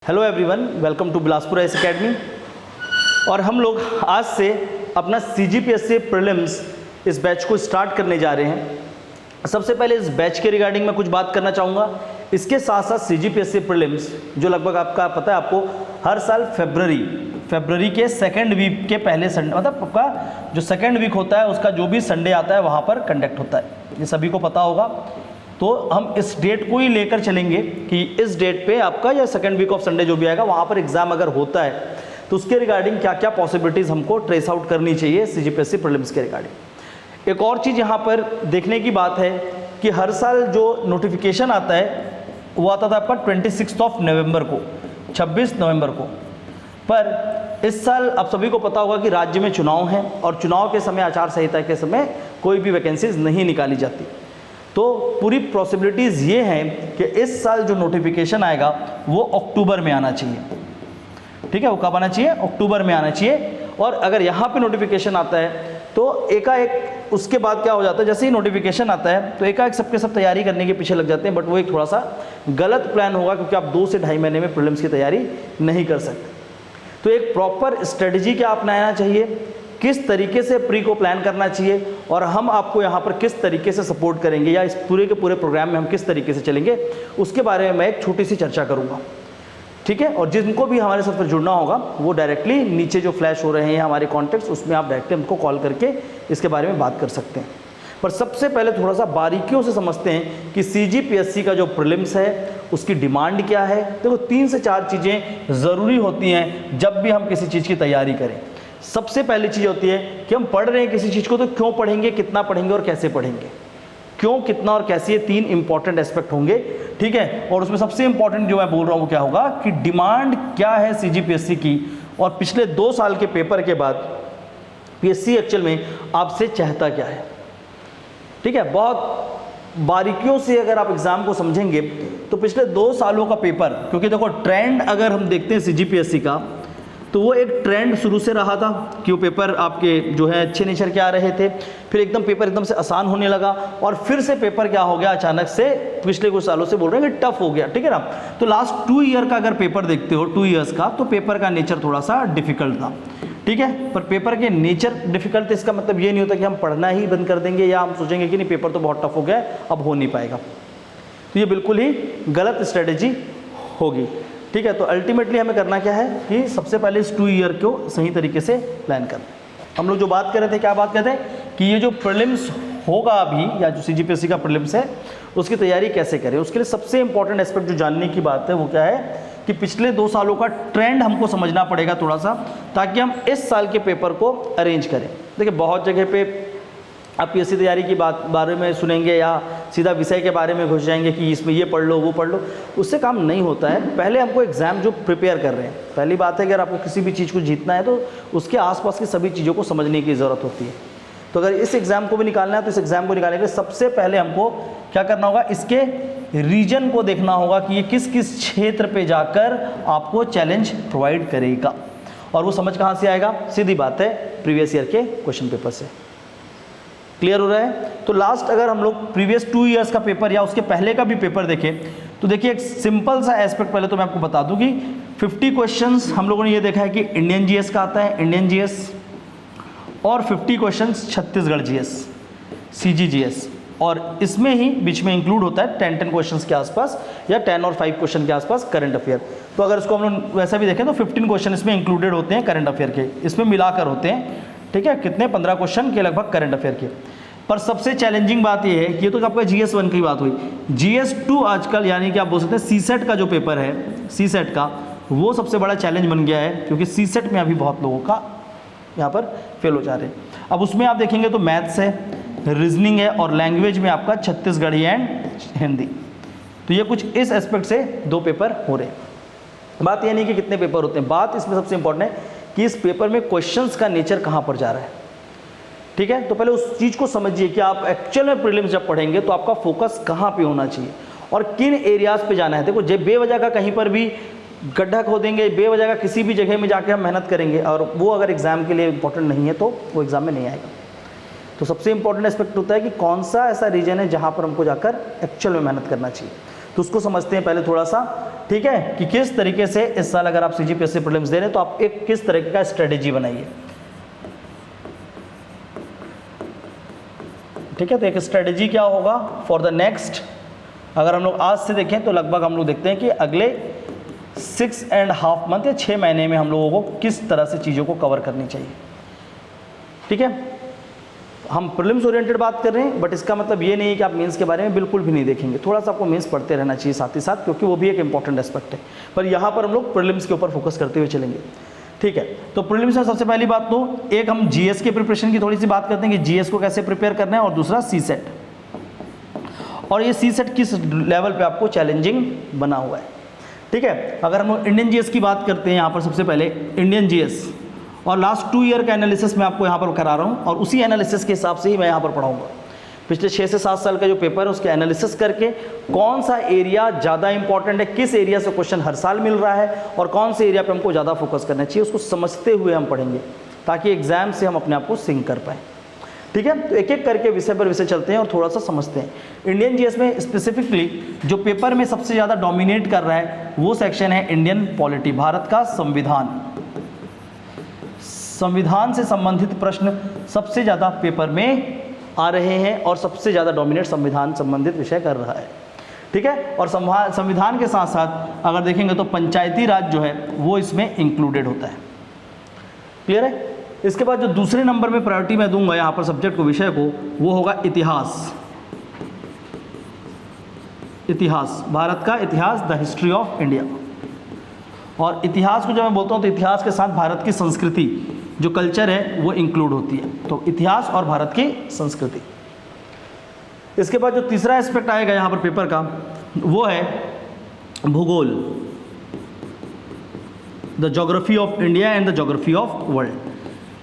Hello everyone, welcome to Bilaspur IAS academy. और हम लोग आज से अपना सीजीपीएससी प्रीलिम्स इस बैच को स्टार्ट करने जा रहे हैं। सबसे पहले इस बैच के रिगार्डिंग मैं कुछ बात करना चाहूँगा। इसके साथ साथ सीजीपीएससी प्रीलिम्स जो लगभग आपका पता है, आपको हर साल फरवरी के सेकेंड वीक के पहले संडे, मतलब आपका जो सेकेंड वीक होता है उसका जो भी संडे आता है वहाँ पर कंडक्ट होता है, ये सभी को पता होगा। तो हम इस डेट को ही लेकर चलेंगे कि इस डेट पे आपका या सेकेंड वीक ऑफ संडे जो भी आएगा वहाँ पर एग्जाम अगर होता है तो उसके रिगार्डिंग क्या क्या पॉसिबिलिटीज़ हमको ट्रेस आउट करनी चाहिए सीजीपीएससी प्रीलिम्स के रिगार्डिंग। एक और चीज़ यहाँ पर देखने की बात है कि हर साल जो नोटिफिकेशन आता है वो आता था आपका 26 नवंबर को, 26 नवंबर को। पर इस साल आप सभी को पता होगा कि राज्य में चुनाव हैं और चुनाव के समय, आचार संहिता के समय कोई भी वैकेंसीज नहीं निकाली जाती। तो पूरी पॉसिबिलिटीज़ ये हैं कि इस साल जो नोटिफिकेशन आएगा वो अक्टूबर में आना चाहिए। ठीक है, वो कब आना चाहिए? अक्टूबर में आना चाहिए। और अगर यहाँ पे नोटिफिकेशन आता है तो एकाएक उसके बाद क्या हो जाता है, जैसे ही नोटिफिकेशन आता है तो एकाएक सबके सब तैयारी करने के पीछे लग जाते हैं। बट वो एक थोड़ा सा गलत प्लान होगा, क्योंकि आप 2 से ढाई महीने में प्रीलिम्स की तैयारी नहीं कर सकते। तो एक प्रॉपर स्ट्रेटजी क्या अपनाना चाहिए, किस तरीके से प्री को प्लान करना चाहिए और हम आपको यहाँ पर किस तरीके से सपोर्ट करेंगे या इस पूरे के पूरे प्रोग्राम में हम किस तरीके से चलेंगे, उसके बारे में मैं एक छोटी सी चर्चा करूँगा। ठीक है, और जिनको भी हमारे साथ पर जुड़ना होगा वो डायरेक्टली नीचे जो फ्लैश हो रहे हैं हमारे कॉन्टैक्ट्स, उसमें आप डायरेक्टली हमको कॉल करके इसके बारे में बात कर सकते हैं। पर सबसे पहले थोड़ा सा बारीकियों से समझते हैं कि सीजीपीएससी का जो प्रीलिम्स है उसकी डिमांड क्या है। देखो 3 से 4 चीज़ें ज़रूरी होती हैं जब भी हम किसी चीज़ की तैयारी करें। सबसे पहली चीज़ होती है कि हम पढ़ रहे हैं किसी चीज़ को तो क्यों पढ़ेंगे, कितना पढ़ेंगे और कैसे पढ़ेंगे। क्यों, कितना और कैसे, ये 3 इंपॉर्टेंट एस्पेक्ट होंगे। ठीक है, और उसमें सबसे इंपॉर्टेंट जो मैं बोल रहा हूँ वो क्या होगा कि डिमांड क्या है सीजीपीएससी की, और पिछले 2 साल के पेपर के बाद पीएससी एक्चुअल में आपसे चाहता क्या है। ठीक है, बहुत बारीकियों से अगर आप एग्जाम को समझेंगे तो पिछले 2 सालों का पेपर, क्योंकि देखो ट्रेंड अगर हम देखते हैं सीजीपीएससी का तो वो एक ट्रेंड शुरू से रहा था कि वो पेपर आपके जो है अच्छे नेचर के आ रहे थे, फिर एकदम पेपर एकदम से आसान होने लगा और फिर से पेपर क्या हो गया, अचानक से पिछले कुछ सालों से बोल रहे हैं कि टफ हो गया। ठीक है ना, तो लास्ट 2 ईयर का अगर पेपर देखते हो, 2 ईयर्स का, तो पेपर का नेचर थोड़ा सा डिफिकल्ट था। ठीक है, पर पेपर के नेचर डिफिकल्ट, इसका मतलब ये नहीं होता कि हम पढ़ना ही बंद कर देंगे या हम सोचेंगे कि नहीं पेपर तो बहुत टफ हो गया अब हो नहीं पाएगा। तो ये बिल्कुल ही गलत स्ट्रेटेजी होगी। ठीक है, तो अल्टीमेटली हमें करना क्या है कि सबसे पहले इस 2 ईयर को सही तरीके से प्लान करना। हम लोग जो बात कर रहे थे, क्या बात कर रहे थे कि ये जो प्रीलिम्स होगा अभी, या जो सीजीपीएससी का प्रीलिम्स है उसकी तैयारी कैसे करें। उसके लिए सबसे इंपॉर्टेंट एस्पेक्ट जो जानने की बात है वो क्या है कि पिछले 2 सालों का ट्रेंड हमको समझना पड़ेगा थोड़ा सा, ताकि हम इस साल के पेपर को अरेंज करें। देखिए बहुत जगह पे आप पीएससी तैयारी की बारे में सुनेंगे या सीधा विषय के बारे में घुस जाएंगे कि इसमें ये पढ़ लो वो पढ़ लो, उससे काम नहीं होता है। पहले हमको एग्ज़ाम जो प्रिपेयर कर रहे हैं, पहली बात है अगर आपको किसी भी चीज़ को जीतना है तो उसके आसपास की सभी चीज़ों को समझने की ज़रूरत होती है। तो अगर इस एग्ज़ाम को भी निकालना है तो इस एग्ज़ाम को निकालने के लिए सबसे पहले हमको क्या करना होगा, इसके रीजन को देखना होगा कि ये किस किस क्षेत्र पर जाकर आपको चैलेंज प्रोवाइड करेगा। और वो समझ कहाँ से आएगा, सीधी बात है प्रीवियस ईयर के क्वेश्चन पेपर से। क्लियर हो रहा है? तो लास्ट अगर हम लोग प्रीवियस 2 ईयर्स का पेपर या उसके पहले का भी पेपर देखें तो देखिए एक सिंपल सा एस्पेक्ट पहले तो मैं आपको बता दूं कि 50 क्वेश्चंस हम लोगों ने ये देखा है कि इंडियन जीएस का आता है, इंडियन जीएस, और 50 क्वेश्चंस छत्तीसगढ़ जीएस, सीजीजीएस, और इसमें ही बीच में इंक्लूड होता है 10 क्वेश्चंस के आसपास या 10 और 5 क्वेश्चन के आसपास करंट अफेयर। तो अगर इसको हम लोग वैसा भी देखें तो 15 क्वेश्चन इसमें इंक्लूडेड होते हैं करंट अफेयर के, इसमें मिलाकर होते हैं। ठीक है, कितने 15 क्वेश्चन के लगभग करंट अफेयर के। पर सबसे चैलेंजिंग बात यह है कि ये तो आपका GS1 की बात हुई, GS2 आजकल यानी कि आप बोल सकते हैं सीसेट का जो पेपर है, सीसेट का, वो सबसे बड़ा चैलेंज बन गया है, क्योंकि सीसेट में अभी बहुत लोगों का यहाँ पर फेल हो जा रहे हैं। अब उसमें आप देखेंगे तो मैथ्स है, रीजनिंग है, और लैंग्वेज में आपका छत्तीसगढ़ी एंड हिंदी। तो ये कुछ इस एस्पेक्ट से 2 पेपर हो रहे हैं। बात ये नहीं कि कितने पेपर होते हैं, बात इसमें सबसे इंपॉर्टेंट है कि इस पेपर में क्वेश्चंस का नेचर कहाँ पर जा रहा है। ठीक है, तो पहले उस चीज़ को समझिए कि आप एक्चुअल में प्रीलिम्स जब पढ़ेंगे तो आपका फोकस कहाँ पे होना चाहिए और किन एरियाज़ पे जाना है। देखो जब बेवजह का कहीं पर भी गड्ढा खोदेंगे, बेवजह का किसी भी जगह में जाके हम मेहनत करेंगे और वो अगर एग्ज़ाम के लिए इंपॉर्टेंट नहीं है तो वो एग्ज़ाम में नहीं आएगा। तो सबसे इंपॉर्टेंट एस्पेक्ट होता है कि कौन सा ऐसा रीजन है जहाँ पर हमको जाकर एक्चुअल में मेहनत करना चाहिए। तो उसको समझते हैं पहले थोड़ा सा, ठीक है, कि किस तरीके से इस साल अगर आप CGPSC प्रीलिम्स दे रहे हैं तो आप एक किस तरीके का स्ट्रेटेजी बनाइए। ठीक है, तो एक स्ट्रेटेजी क्या होगा फॉर द नेक्स्ट, अगर हम लोग आज से देखें तो लगभग हम लोग देखते हैं कि अगले 6.5 मंथ या 6 महीने में हम लोगों को किस तरह से चीज़ों को कवर करनी चाहिए। ठीक है, हम प्रीलिम्स ओरिएंटेड बात कर रहे हैं, बट इसका मतलब ये नहीं है कि आप मेंस के बारे में बिल्कुल भी नहीं देखेंगे। थोड़ा सा आपको मेंस पढ़ते रहना चाहिए साथ ही साथ, क्योंकि वो भी एक इंपॉर्टेंट एस्पेक्ट है, पर यहाँ पर हम लोग प्रीलिम्स के ऊपर फोकस करते हुए चलेंगे। ठीक है, तो प्रीलिम्स में सबसे पहली बात तो एक हम जीएस के प्रिपरेशन की थोड़ी सी बात करते हैं कि जीएस को कैसे प्रिपेयर करना है, और दूसरा सीसेट, और ये सीसेट किस लेवल पे आपको चैलेंजिंग बना हुआ है। ठीक है, अगर हम इंडियन जीएस की बात करते हैं यहाँ पर सबसे पहले इंडियन जीएस, और लास्ट 2 ईयर का एनालिसिस मैं आपको यहाँ पर करा रहा हूँ, और उसी एनालिसिस के हिसाब से ही मैं यहाँ पर पढ़ाऊँगा। पिछले 6 से 7 साल का जो पेपर है उसके एनालिसिस करके कौन सा एरिया ज़्यादा इंपॉर्टेंट है, किस एरिया से क्वेश्चन हर साल मिल रहा है, और कौन से एरिया पे हमको ज़्यादा फोकस करना चाहिए, उसको समझते हुए हम पढ़ेंगे, ताकि एग्जाम से हम अपने आप को सिंक कर पाएँ। ठीक है, तो एक एक करके विषय पर विषय चलते हैं और थोड़ा सा समझते हैं। इंडियन जीएस में स्पेसिफिकली जो पेपर में सबसे ज़्यादा डोमिनेट कर रहा है वो सेक्शन है इंडियन पॉलिटी, भारत का संविधान। संविधान से संबंधित प्रश्न सबसे ज़्यादा पेपर में आ रहे हैं, और सबसे ज़्यादा डोमिनेट संविधान संबंधित विषय कर रहा है। ठीक है, और संविधान के साथ साथ अगर देखेंगे तो पंचायती राज जो है वो इसमें इंक्लूडेड होता है। क्लियर है? इसके बाद जो दूसरे नंबर में प्रायोरिटी मैं दूंगा यहाँ पर सब्जेक्ट को, विषय को, वो होगा इतिहास। इतिहास, भारत का इतिहास, द हिस्ट्री ऑफ इंडिया। और इतिहास को जब मैं बोलता हूँ तो इतिहास के साथ भारत की संस्कृति, जो कल्चर है, वो इंक्लूड होती है। तो इतिहास और भारत की संस्कृति। इसके बाद जो तीसरा एस्पेक्ट आएगा यहाँ पर पेपर का, वो है भूगोल, the geography of India and the geography of world.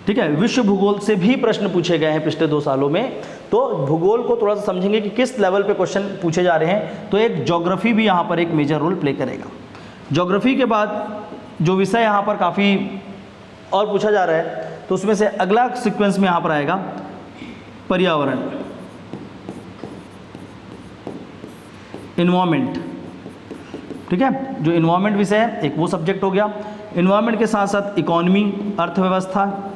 ठीक है, विश्व भूगोल से भी प्रश्न पूछे गए हैं पिछले 2 सालों में, तो भूगोल को थोड़ा सा समझेंगे कि किस लेवल पे क्वेश्चन पूछे जा रहे हैं, तो एक ज्योग्राफी भी यहाँ पर एक मेजर रोल प्ले करेगा। ज्योग्राफी के बाद जो विषय यहाँ पर काफ़ी और पूछा जा रहा है, तो उसमें से अगला सीक्वेंस में यहाँ पर आएगा पर्यावरण, इन्वायरमेंट। ठीक है, जो इन्वायरमेंट विषय है एक वो सब्जेक्ट हो गया। इन्वायरमेंट के साथ साथ इकोनॉमी, अर्थव्यवस्था।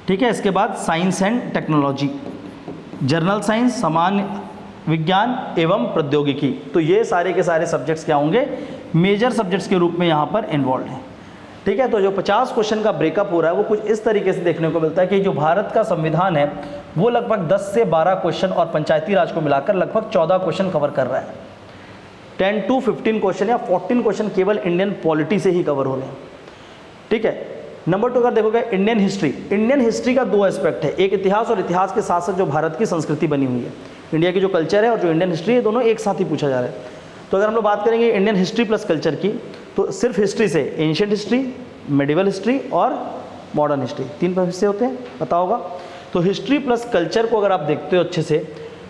ठीक है, इसके बाद science and technology, general science, सामान्य विज्ञान एवं प्रौद्योगिकी। तो ये सारे के सारे सब्जेक्ट्स क्या होंगे, मेजर सब्जेक्ट्स के रूप में यहाँ पर इन्वॉल्व हैं। ठीक है, तो जो 50 क्वेश्चन का ब्रेकअप हो रहा है वो कुछ इस तरीके से देखने को मिलता है कि जो भारत का संविधान है वो लगभग 10 से 12 क्वेश्चन और पंचायती राज को मिलाकर लगभग 14 क्वेश्चन कवर कर रहा है। 10 to 15 क्वेश्चन या 14 क्वेश्चन केवल इंडियन पॉलिटी से ही कवर हो रहे हैं। ठीक है, नंबर 2 अगर देखोगे इंडियन हिस्ट्री। इंडियन हिस्ट्री का 2 एस्पेक्ट है, एक इतिहास, और इतिहास के साथ साथ जो भारत की संस्कृति बनी हुई है, इंडिया की जो कल्चर है और जो इंडियन हिस्ट्री है, दोनों एक साथ ही पूछा जा रहा है। तो अगर हम लोग बात करेंगे इंडियन हिस्ट्री प्लस कल्चर की, तो सिर्फ हिस्ट्री से एंशिएंट हिस्ट्री, मेडिवल हिस्ट्री और मॉडर्न हिस्ट्री, 3 हिस्से होते हैं, पता होगा। तो हिस्ट्री प्लस कल्चर को अगर आप देखते हो अच्छे से,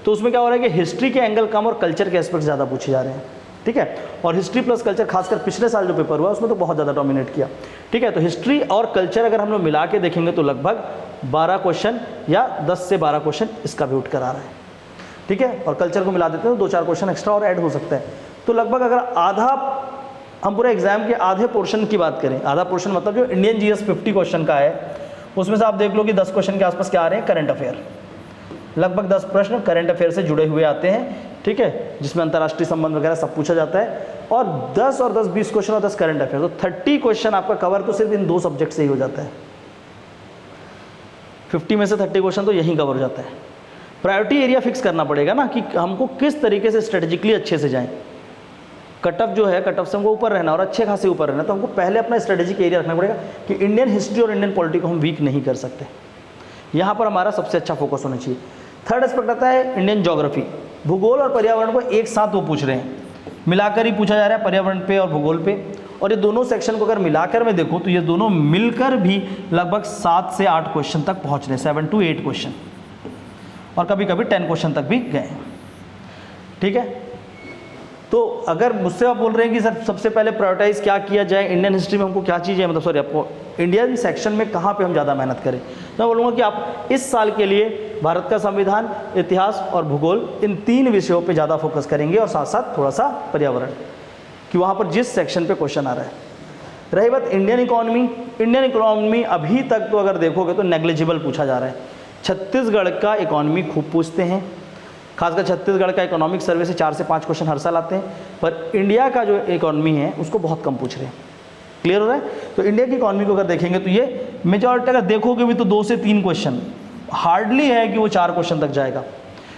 तो उसमें क्या हो रहा है कि हिस्ट्री के एंगल कम और कल्चर के एस्पेक्ट ज़्यादा पूछे जा रहे हैं। ठीक है, और हिस्ट्री प्लस कल्चर खासकर पिछले साल जो पेपर हुआ उसमें तो बहुत ज़्यादा डोमिनेट किया। ठीक है, तो हिस्ट्री और कल्चर अगर हम लोग मिला के देखेंगे तो लगभग 12 क्वेश्चन या 10 से 12 क्वेश्चन इसका भी उठ कर आ रहा है। ठीक है, और कल्चर को मिला देते हैं तो 2-4 क्वेश्चन एक्स्ट्रा और ऐड हो सकता है। तो लगभग अगर आधा, हम पूरे एग्जाम के आधे पोर्शन की बात करें, आधा पोर्शन मतलब जो इंडियन जीएस 50 क्वेश्चन का है, उसमें से आप देख लो कि 10 क्वेश्चन के आसपास क्या आ रहे हैं, करंट अफेयर। लगभग 10 प्रश्न करंट अफेयर से जुड़े हुए आते हैं। ठीक है, जिसमें अंतर्राष्ट्रीय संबंध वगैरह सब पूछा जाता है, और 10 और 10 20 क्वेश्चन और 10 करंट अफेयर, तो 30 क्वेश्चन आपका कवर तो सिर्फ इन 2 सब्जेक्ट से ही हो जाता है। 50 में से 30 क्वेश्चन तो यहीं कवर हो जाता है। प्रायोरिटी एरिया फिक्स करना पड़ेगा ना, कि हमको किस तरीके से स्ट्रेटेजिकली अच्छे से जाएं। कट ऑफ जो है, कट ऑफ से हमको ऊपर रहना और अच्छे खासे ऊपर रहना, तो हमको पहले अपना स्ट्रेटेजिक एरिया रखना पड़ेगा कि इंडियन हिस्ट्री और इंडियन पॉलिटी को हम वीक नहीं कर सकते। यहाँ पर हमारा सबसे अच्छा फोकस होना चाहिए। थर्ड एस्पेक्ट आता है इंडियन ज्योग्राफी। भूगोल और पर्यावरण को एक साथ वो पूछ रहे हैं, मिलाकर ही पूछा जा रहा है, पर्यावरण पे और भूगोल पे। और ये दोनों सेक्शन को अगर मिलाकर मैं देखूँ तो ये दोनों मिलकर भी लगभग 7 से 8 क्वेश्चन तक पहुँच रहे हैं, 7 to 8 क्वेश्चन, और कभी कभी 10 क्वेश्चन तक भी गए। ठीक है, तो अगर मुझसे आप बोल रहे हैं कि सर सबसे पहले प्रायोरिटाइज क्या किया जाए, इंडियन हिस्ट्री में हमको क्या चीज़ें, मतलब सॉरी आपको इंडियन सेक्शन में कहाँ पे हम ज़्यादा मेहनत करें, तो मैं बोलूँगा कि आप इस साल के लिए भारत का संविधान, इतिहास और भूगोल, इन 3 विषयों पे ज़्यादा फोकस करेंगे और साथ साथ थोड़ा सा पर्यावरण, कि वहाँ पर जिस सेक्शन पे क्वेश्चन आ रहा है। रही बात इंडियन इकोनॉमी अभी तक तो अगर देखोगे तो नेग्लिजिबल पूछा जा रहा है। छत्तीसगढ़ का इकोनॉमी खूब पूछते हैं, खासकर छत्तीसगढ़ का इकोनॉमिक सर्वे से 4 से 5 क्वेश्चन हर साल आते हैं, पर इंडिया का जो इकोनॉमी है उसको बहुत कम पूछ रहे हैं। क्लियर हो रहा है? तो इंडिया की इकोनॉमी को अगर देखेंगे तो ये मेजॉरिटी अगर देखोगे भी तो 2 से 3 क्वेश्चन, हार्डली है कि वो 4 क्वेश्चन तक जाएगा।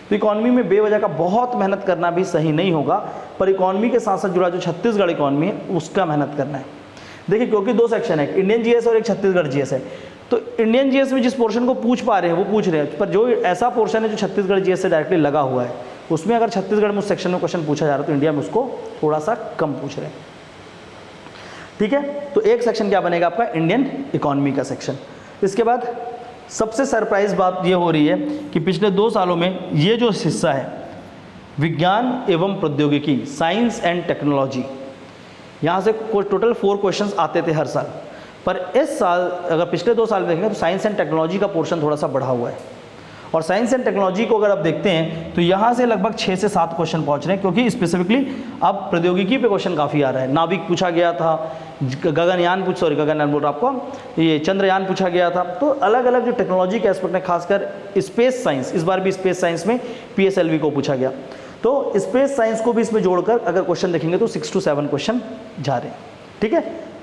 तो इकोनॉमी में बेवजह का बहुत मेहनत करना भी सही नहीं होगा, पर इकोनॉमी के साथ साथ जुड़ा जो छत्तीसगढ़ इकोनॉमी है उसका मेहनत करना है। देखिए क्योंकि 2 सेक्शन है, इंडियन जीएस और एक छत्तीसगढ़ जीएस है, तो इंडियन जीएस में जिस पोर्शन को पूछ पा रहे हैं वो पूछ रहे हैं, पर जो ऐसा पोर्शन है जो छत्तीसगढ़ जीएस से डायरेक्टली लगा हुआ है, उसमें अगर छत्तीसगढ़ में उस सेक्शन में क्वेश्चन पूछा जा रहा है तो इंडिया में उसको थोड़ा सा कम पूछ रहे हैं। ठीक है, तो एक सेक्शन क्या बनेगा आपका, इंडियन इकोनॉमी का सेक्शन। इसके बाद सबसे सरप्राइज बात ये हो रही है कि पिछले 2 सालों में ये जो हिस्सा है विज्ञान एवं प्रौद्योगिकी, साइंस एंड टेक्नोलॉजी, यहाँ से टोटल 4 क्वेश्चंस आते थे हर साल, पर इस साल अगर पिछले 2 साल देखेंगे तो साइंस एंड टेक्नोलॉजी का पोर्शन थोड़ा सा बढ़ा हुआ है। और साइंस एंड टेक्नोलॉजी को अगर आप देखते हैं तो यहाँ से लगभग 6 से 7 क्वेश्चन पहुँच रहे हैं, क्योंकि स्पेसिफिकली अब प्रौद्योगिकी पे क्वेश्चन काफ़ी आ रहा है। नाविक पूछा गया था, गगनयान बोल रहा आपको, ये चंद्रयान पूछा गया था। तो अलग अलग जो टेक्नोलॉजी के एस्पेक्ट में, खासकर स्पेस साइंस, इस बार भी स्पेस साइंस में PSLV को पूछा गया, तो स्पेस साइंस को भी इसमें जोड़कर अगर क्वेश्चन देखेंगे तो 6 से 7 क्वेश्चन जा रहे हैं। ठीक है,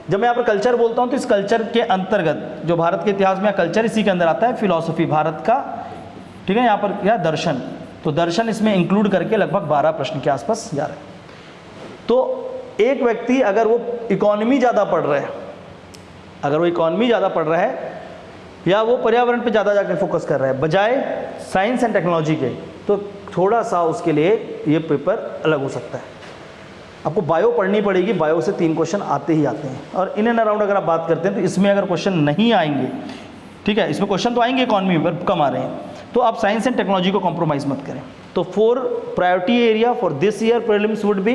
जब मैं यहाँ पर कल्चर बोलता हूँ तो इस कल्चर के अंतर्गत जो भारत के इतिहास में कल्चर, इसी के अंदर आता है फिलॉसफी भारत का। ठीक है, यहाँ पर क्या दर्शन, तो दर्शन इसमें इंक्लूड करके लगभग 12 प्रश्न के आसपास जा रहे हैं। तो एक व्यक्ति अगर वो इकोनॉमी ज़्यादा पढ़ रहा है, या वो पर्यावरण पे ज़्यादा जाकर फोकस कर रहा है बजाय साइंस एंड टेक्नोलॉजी के, तो थोड़ा सा उसके लिए ये पेपर अलग हो सकता है। आपको बायो पढ़नी पड़ेगी, बायो से 3 क्वेश्चन आते ही आते हैं। और इन एंड अराउंड अगर आप बात करते हैं तो इसमें अगर क्वेश्चन नहीं आएंगे, ठीक है, इसमें क्वेश्चन तो आएंगे इकोनॉमी में पर कम आ रहे हैं, तो आप साइंस एंड टेक्नोलॉजी को कॉम्प्रोमाइज़ मत करें। तो 4 priority area for this year prelims would be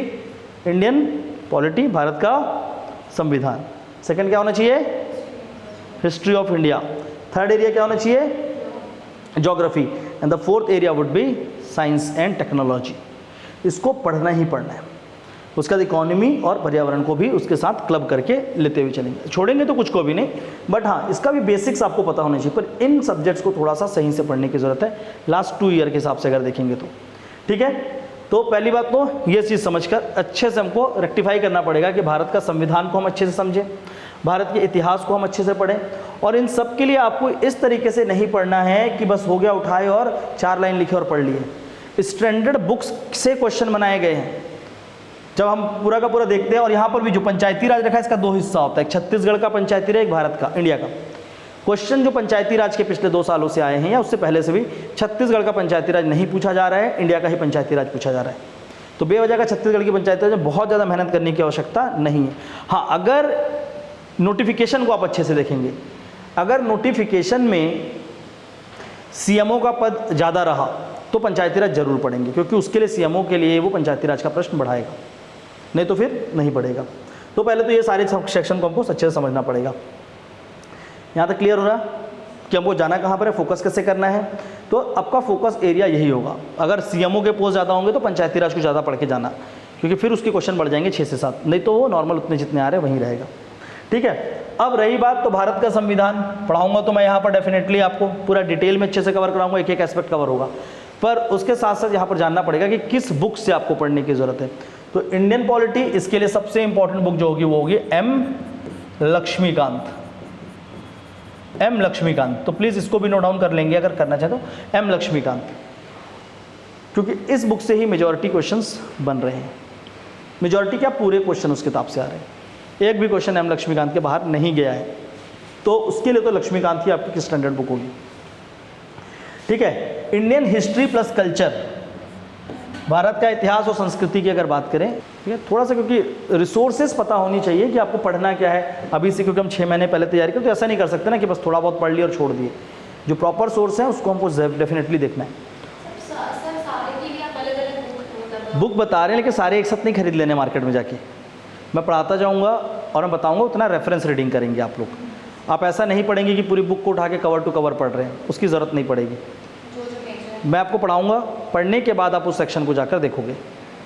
Indian polity, Bharat का संविधान। सेकंड क्या होना चाहिए, history of India. Third area क्या होना चाहिए, geography. And the 4th area would be science and technology. इसको पढ़ना ही पढ़ना है। उसके बाद इकोनॉमी और पर्यावरण को भी उसके साथ क्लब करके लेते हुए चलेंगे, छोड़ेंगे तो कुछ को भी नहीं, बट हाँ इसका भी बेसिक्स आपको पता होना चाहिए। पर इन सब्जेक्ट्स को थोड़ा सा सही से पढ़ने की ज़रूरत है लास्ट 2 ईयर के हिसाब से अगर देखेंगे तो। ठीक है, तो पहली बात तो ये चीज़ समझकर अच्छे से हमको रेक्टिफाई करना पड़ेगा कि भारत का संविधान को हम अच्छे से समझें, भारत के इतिहास को हम अच्छे से पढ़ें। और इन सब के लिए आपको इस तरीके से नहीं पढ़ना है कि बस हो गया उठाए और 4 लाइन लिखे और पढ़ लिए। स्टैंडर्ड बुक्स से क्वेश्चन बनाए गए हैं। जब हम पूरा का पूरा देखते हैं, और यहाँ पर भी जो पंचायती राज रखा है इसका 2 हिस्सा होता है, एक छत्तीसगढ़ का पंचायती राज, एक भारत का, इंडिया का। क्वेश्चन जो पंचायती राज के पिछले 2 सालों से आए हैं या उससे पहले से भी, छत्तीसगढ़ का पंचायती राज नहीं पूछा जा रहा है, इंडिया का ही पंचायती राज पूछा जा रहा है। तो बेवजह का छत्तीसगढ़ की पंचायती राज में बहुत ज़्यादा मेहनत करने की आवश्यकता नहीं है। हाँ, अगर नोटिफिकेशन को आप अच्छे से देखेंगे, अगर नोटिफिकेशन में CMO का पद ज़्यादा रहा तो पंचायती राज जरूर पढ़ेंगे, क्योंकि उसके लिए CMO के लिए वो पंचायती राज का प्रश्न बढ़ाएगा, नहीं तो फिर नहीं पढ़ेगा। तो पहले तो ये सारे सेक्शन को हमको अच्छे से समझना पड़ेगा। यहाँ तक क्लियर हो रहा कि हमको जाना कहाँ पर है, फोकस कैसे करना है। तो आपका फोकस एरिया यही होगा। अगर CMO के पोस्ट ज़्यादा होंगे तो पंचायती राज को ज़्यादा पढ़ के जाना, क्योंकि फिर उसके क्वेश्चन बढ़ जाएंगे 6 से 7, नहीं तो वो नॉर्मल उतने जितने आ रहे हैं वहीं रहेगा। ठीक है, अब रही बात तो भारत का संविधान पढ़ाऊंगा तो मैं यहाँ पर डेफिनेटली आपको पूरा डिटेल में अच्छे से कवर कराऊंगा, एक एक एस्पेक्ट कवर होगा। पर उसके साथ साथ यहाँ पर जानना पड़ेगा कि किस बुक से आपको पढ़ने की ज़रूरत है। तो इंडियन पॉलिटी, इसके लिए सबसे इंपॉर्टेंट बुक जो होगी वो होगी M लक्ष्मीकांत। तो प्लीज़ इसको भी नोट डाउन कर लेंगे अगर करना चाहे तो, M लक्ष्मीकांत, क्योंकि इस बुक से ही मेजॉरिटी क्वेश्चंस बन रहे हैं। मेजॉरिटी क्या, पूरे क्वेश्चन उस किताब से आ रहे हैं, एक भी क्वेश्चन M लक्ष्मीकांत के बाहर नहीं गया है। तो उसके लिए तो लक्ष्मीकांत ही आपकी स्टैंडर्ड बुक होगी। ठीक है, Indian history plus culture, Bharat का इतिहास और संस्कृति की अगर बात करें, ठीक है, थोड़ा सा क्योंकि रिसोर्सेज पता होनी चाहिए कि आपको पढ़ना क्या है अभी से, क्योंकि हम 6 महीने पहले तैयारी करें तो ऐसा नहीं कर सकते ना कि बस थोड़ा बहुत पढ़ लिया और छोड़ दिए। जो प्रॉपर सोर्स है उसको हमको डेफिनेटली देखना है। बुक बता रहे हैं लेकिन सारे एक साथ नहीं खरीद लेने मार्केट में जाके, मैं पढ़ाता जाऊँगा और मैं बताऊँगा, उतना रेफरेंस रीडिंग करेंगे आप लोग। आप ऐसा नहीं पढ़ेंगे कि पूरी बुक को उठा के कवर टू कवर पढ़ रहे हैं, उसकी ज़रूरत नहीं पड़ेगी। मैं आपको पढ़ाऊँगा, पढ़ने के बाद आप उस सेक्शन को जाकर देखोगे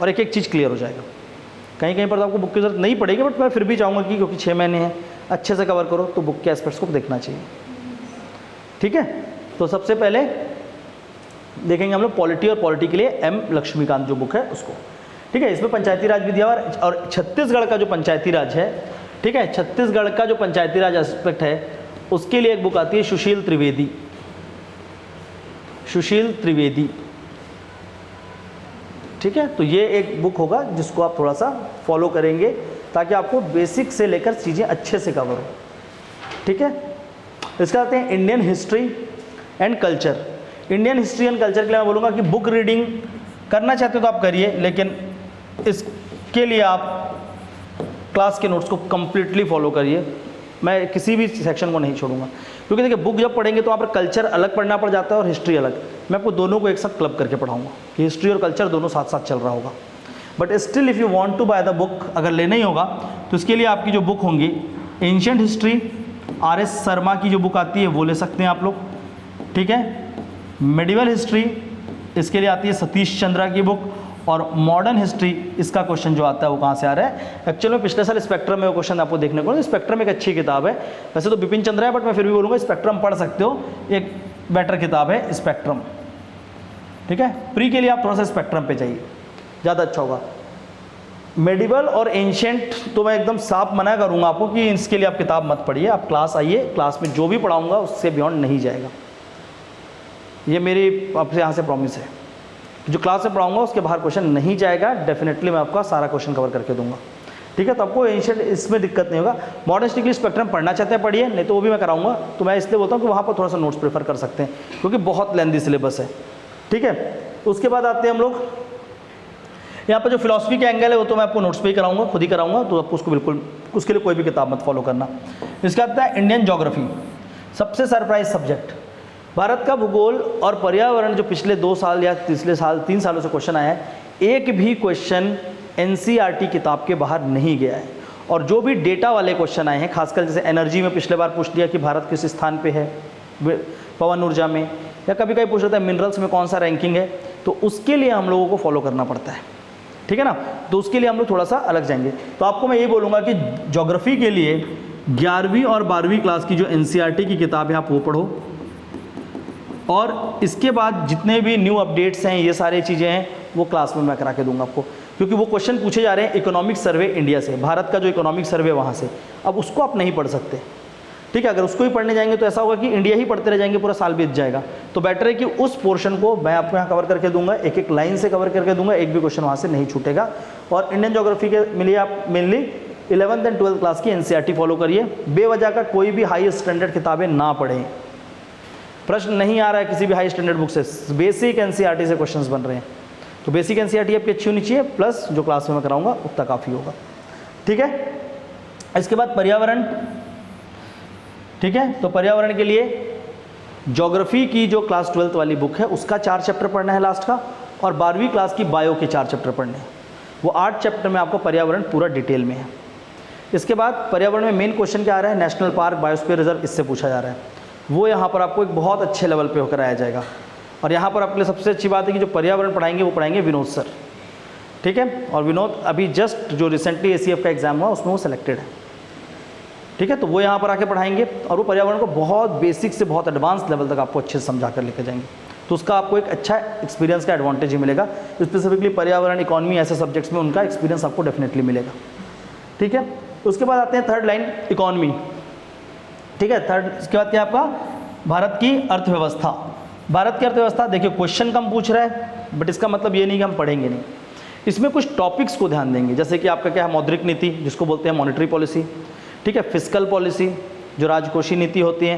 और एक एक चीज़ क्लियर हो जाएगा। कहीं कहीं पर तो आपको बुक की ज़रूरत नहीं पड़ेगी, बट मैं फिर भी चाहूँगा कि क्योंकि 6 महीने हैं अच्छे से कवर करो, तो बुक के एस्पेक्ट्स को देखना चाहिए। ठीक है, तो सबसे पहले देखेंगे हम लोग पॉलिटी, और पॉलिटी के लिए एम लक्ष्मीकांत जो बुक है उसको। ठीक है, इसमें पंचायती राज विद्या और छत्तीसगढ़ का जो पंचायती राज है, ठीक है, छत्तीसगढ़ का जो पंचायती राज एस्पेक्ट है उसके लिए एक बुक आती है सुशील त्रिवेदी। सुशील त्रिवेदी, ठीक है, तो ये एक बुक होगा जिसको आप थोड़ा सा फॉलो करेंगे ताकि आपको बेसिक से लेकर चीज़ें अच्छे से कवर हो। ठीक है, इसका आते हैं Indian history and culture. Indian history and culture के लिए मैं बोलूँगा कि बुक रीडिंग करना चाहते हो तो आप करिए, लेकिन इसके लिए आप क्लास के नोट्स को कम्प्लीटली फॉलो करिए। मैं किसी भी सेक्शन को नहीं छोड़ूंगा, क्योंकि देखिए बुक जब पढ़ेंगे तो वहाँ पर कल्चर अलग पढ़ना पड़ जाता है और हिस्ट्री अलग। मैं आपको दोनों को एक साथ क्लब करके पढ़ाऊंगा कि हिस्ट्री और कल्चर दोनों साथ साथ चल रहा होगा। But still if you want to buy the book, अगर लेना ही होगा तो इसके लिए आपकी जो बुक होंगी एंशिएंट हिस्ट्री, आर.एस. शर्मा की जो बुक आती है वो ले सकते हैं आप लोग। ठीक है, मेडिवल हिस्ट्री इसके लिए आती है सतीश चंद्रा की बुक, और मॉडर्न हिस्ट्री इसका क्वेश्चन जो आता है वो कहाँ से आ रहा है, एक्चुअल में पिछले साल स्पेक्ट्रम में वो क्वेश्चन आपको देखने को। स्पेक्ट्रम एक अच्छी किताब है, वैसे तो बिपिन चंद्रा है, बट मैं फिर भी बोलूँगा स्पेक्ट्रम पढ़ सकते हो, एक बेटर किताब है स्पेक्ट्रम। ठीक है, प्री के लिए आप थोड़ा सा स्पेक्ट्रम पे जाइए, ज़्यादा अच्छा होगा। मेडिवल और एंशिएंट तो मैं एकदम साफ मना करूँगा आपको कि इसके लिए आप किताब मत पढ़िए, आप क्लास आइए, क्लास में जो भी पढ़ाऊँगा उससे बियॉन्ड नहीं जाएगा, ये मेरी आपसे यहाँ से प्रॉमिस है। जो क्लास में पढ़ाऊंगा उसके बाहर क्वेश्चन नहीं जाएगा, डेफिनेटली मैं आपका सारा क्वेश्चन कवर करके दूंगा। ठीक है, तो आपको एंशिएंट इसमें दिक्कत नहीं होगा। मॉडर्न हिस्ट्री के लिए स्पेक्ट्रम पढ़ना चाहते हैं पढ़िए, नहीं तो वो भी मैं कराऊंगा। तो मैं इसलिए बोलता हूँ कि वहाँ पर थोड़ा सा नोट्स प्रेफर कर सकते हैं, क्योंकि बहुत लेंदी सिलेबस है। ठीक है, उसके बाद आते हैं हम लोग यहाँ पर जो फिलॉसफी के एंगल है वो तो मैं आपको नोट्स पे ही कराऊंगा, खुद ही कराऊंगा, तो आपको उसको बिल्कुल उसके लिए कोई भी किताब मत फॉलो करना। इसके आता है इंडियन ज्योग्राफी, सबसे सरप्राइज सब्जेक्ट। भारत का भूगोल और पर्यावरण जो पिछले 2 साल या पिछले साल 3 सालों से क्वेश्चन आया है, एक भी क्वेश्चन एनसीईआरटी किताब के बाहर नहीं गया है। और जो भी डेटा वाले क्वेश्चन आए हैं, खासकर जैसे एनर्जी में पिछले बार पूछ लिया कि भारत किस स्थान पे है पवन ऊर्जा में, या कभी कभी पूछ रहा था मिनरल्स में कौन सा रैंकिंग है, तो उसके लिए हम लोगों को फॉलो करना पड़ता है। ठीक है ना, तो उसके लिए हम लोग थोड़ा सा अलग जाएंगे। तो आपको मैं यही बोलूँगा कि ज्योग्राफी के लिए 11वीं और 12वीं क्लास की जो एनसीईआरटी की किताब है आप वो पढ़ो, और इसके बाद जितने भी न्यू अपडेट्स हैं, ये सारी चीज़ें हैं, वो क्लास में मैं करा के दूंगा आपको, क्योंकि वो क्वेश्चन पूछे जा रहे हैं इकोनॉमिक सर्वे इंडिया से, भारत का जो इकोनॉमिक सर्वे वहाँ से। अब उसको आप नहीं पढ़ सकते। ठीक है, अगर उसको ही पढ़ने जाएंगे तो ऐसा होगा कि इंडिया ही पढ़ते रह जाएंगे, पूरा साल बीत जाएगा। तो बेटर है कि उस पोर्शन को मैं आपको यहाँ कवर करके दूंगा, एक एक लाइन से कवर करके दूंगा, एक भी क्वेश्चन वहाँ से नहीं छूटेगा। और इंडियन ज्योग्राफी के मिलिए आप mainly 11th and 12th class की एनसीईआरटी फॉलो करिए। बेवजह का कोई भी हाई स्टैंडर्ड किताबें ना पढ़ें, प्रश्न नहीं आ रहा है किसी भी हाई स्टैंडर्ड बुक से, बेसिक एनसीईआरटी से क्वेश्चंस बन रहे हैं। तो बेसिक एनसीईआरटी आपकी अच्छी होनी चाहिए, प्लस जो क्लास में मैं कराऊंगा उतना काफ़ी होगा। ठीक है, इसके बाद पर्यावरण। ठीक है, तो पर्यावरण के लिए ज्योग्राफी की जो क्लास 12th वाली बुक है उसका 4 चैप्टर पढ़ना है लास्ट का, और 12वीं क्लास की बायो के 4 चैप्टर पढ़ने हैं। वो 8 चैप्टर में आपको पर्यावरण पूरा डिटेल में है। इसके बाद पर्यावरण में मेन क्वेश्चन क्या आ रहा है, नेशनल पार्क, बायोस्फीयर रिजर्व, इससे पूछा जा रहा है। वो यहाँ पर आपको एक बहुत अच्छे लेवल पे होकर आया जाएगा। और यहाँ पर आपके लिए सबसे अच्छी बात है कि जो पर्यावरण पढ़ाएंगे वो पढ़ाएंगे विनोद सर। ठीक है, और विनोद अभी जस्ट जो रिसेंटली ACF का एग्ज़ाम हुआ उसमें वो सिलेक्टेड है। ठीक है, तो वो यहाँ पर आके पढ़ाएंगे, और वो पर्यावरण को बहुत बेसिक से बहुत एडवांस लेवल तक आपको अच्छे से समझा कर लेकर जाएंगे। तो उसका आपको एक अच्छा एक्सपीरियंस का एडवांटेज ही मिलेगा। स्पेसिफिकली पर्यावरण, इकोनॉमी, ऐसे सब्जेक्ट्स में उनका एक्सपीरियंस आपको डेफिनेटली मिलेगा। ठीक है, तो उसके बाद आते हैं थर्ड लाइन, इकोनॉमी। ठीक है, थर्ड, इसके बाद क्या आपका भारत की अर्थव्यवस्था। भारत की अर्थव्यवस्था देखिए क्वेश्चन कम पूछ रहा है, बट इसका मतलब ये नहीं कि हम पढ़ेंगे नहीं। इसमें कुछ टॉपिक्स को ध्यान देंगे, जैसे कि आपका क्या है, मौद्रिक नीति जिसको बोलते हैं मॉनेटरी पॉलिसी। ठीक है, फिस्कल पॉलिसी जो राजकोषीय नीति होती है।